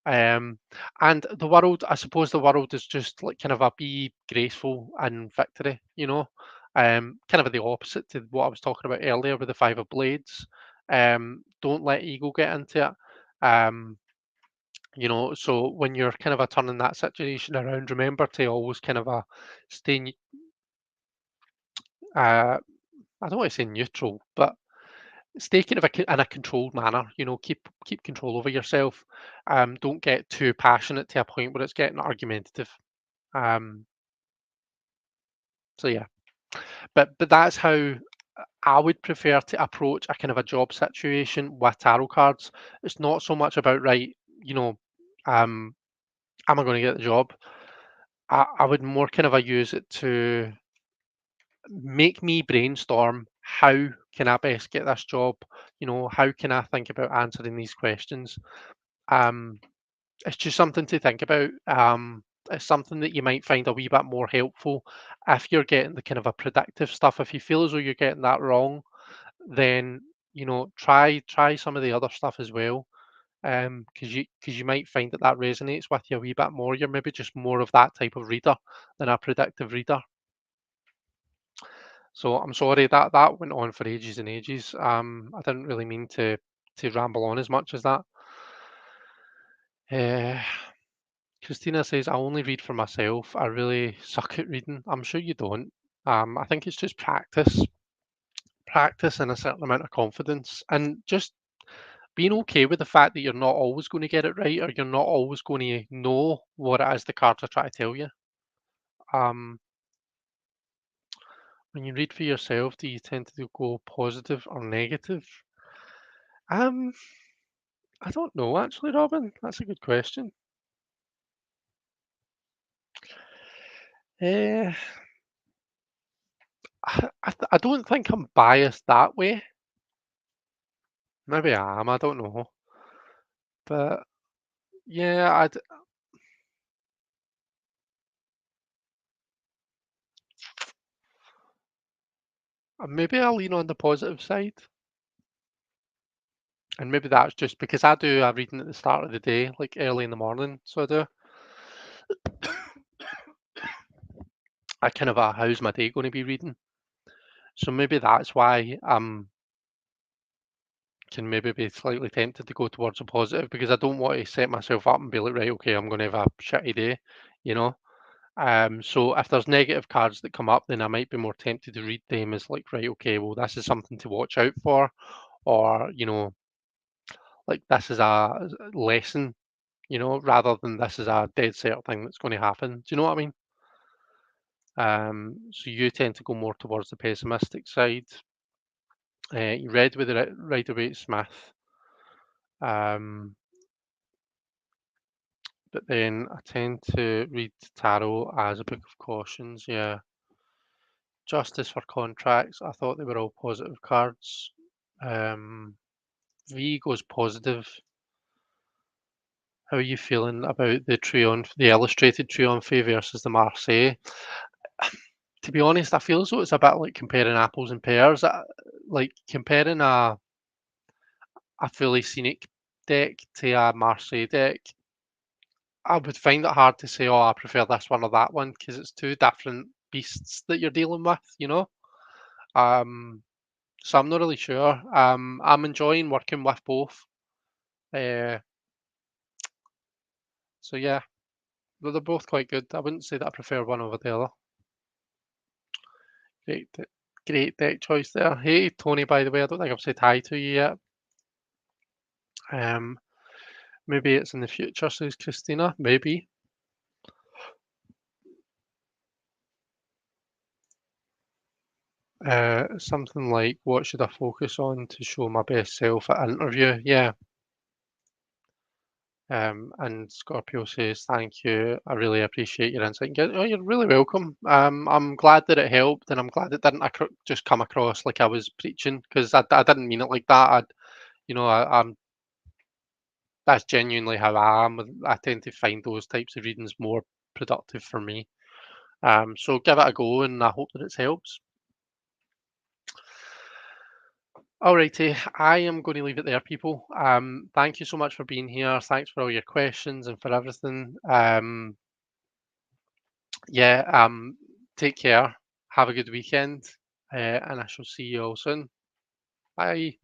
Um, and the world, I suppose the world is just like kind of a be graceful and victory, you know, kind of the opposite to what I was talking about earlier with the Five of Blades. Don't let ego get into it. So when you're kind of turning that situation around, remember to always kind of stay, I don't want to say neutral, but stay kind of in a controlled manner. Keep control over yourself. Don't get too passionate to a point where it's getting argumentative. Um, so yeah, but that's how I would prefer to approach a kind of a job situation with tarot cards. It's not so much about right, you know, um, am I going to get the job? I would more kind of use it to make me brainstorm how can I best get this job? How can I think about answering these questions? Um, it's just something to think about. It's something that you might find a wee bit more helpful if you're getting the kind of a predictive stuff. If you feel as though you're getting that wrong, then try some of the other stuff as well. Because you might find that that resonates with you a wee bit more. You're maybe just more of that type of reader than a predictive reader. So I'm sorry that went on for ages and ages. I didn't really mean to ramble on as much as that. Uh, Christina says, I only read for myself. I really suck at reading. I'm sure you don't. I think it's just practice and a certain amount of confidence, and just being okay with the fact that you're not always going to get it right, or you're not always going to know what it is the cards are trying to tell you. Um, when you read for yourself, do you tend to go positive or negative? Um, I don't know actually, Robin. That's a good question. Uh, I don't think I'm biased that way. Maybe I am. I don't know. But yeah, maybe I'll lean on the positive side, and maybe that's just because I do a reading at the start of the day, like early in the morning. So I do. I kind of how's my day going to be reading? So maybe that's why can maybe be slightly tempted to go towards a positive because I don't want to set myself up and be like, right, okay, I'm going to have a shitty day, you know. So if there's negative cards that come up, then I might be more tempted to read them as like, right, okay, well, this is something to watch out for, or like this is a lesson, rather than this is a dead set thing that's going to happen. Do you know what I mean? So you tend to go more towards the pessimistic side. You read with the Rider-Waite Smith, um, but then I tend to read tarot as a book of cautions. Yeah, justice for contracts. I thought they were all positive cards. Um, V goes positive. How are you feeling about the illustrated Triomphe versus the Marseille? To be honest, I feel as though it's a bit like comparing apples and pears. Like comparing a fully scenic deck to a Marseille deck. I would find it hard to say, oh, I prefer this one or that one because it's two different beasts that you're dealing with. Um, so I'm not really sure. I'm enjoying working with both. Uh, So yeah, but they're both quite good. I wouldn't say that I prefer one over the other. Great, great deck choice there. Hey, Tony, by the way, I don't think I've said hi to you yet. Um, maybe it's in the future, says Christina. Maybe. Something like, what should I focus on to show my best self at interview? Yeah. And Scorpio says, thank you. I really appreciate your insight. Oh, you're really welcome. I'm glad that it helped, and I'm glad it didn't just come across like I was preaching, because I didn't mean it like that. I'm that's genuinely how I am. I tend to find those types of readings more productive for me. So give it a go, and I hope that it's helps. Alrighty, I am going to leave it there, people. Thank you so much for being here. Thanks for all your questions and for everything. Yeah, take care. Have a good weekend, and I shall see you all soon. Bye.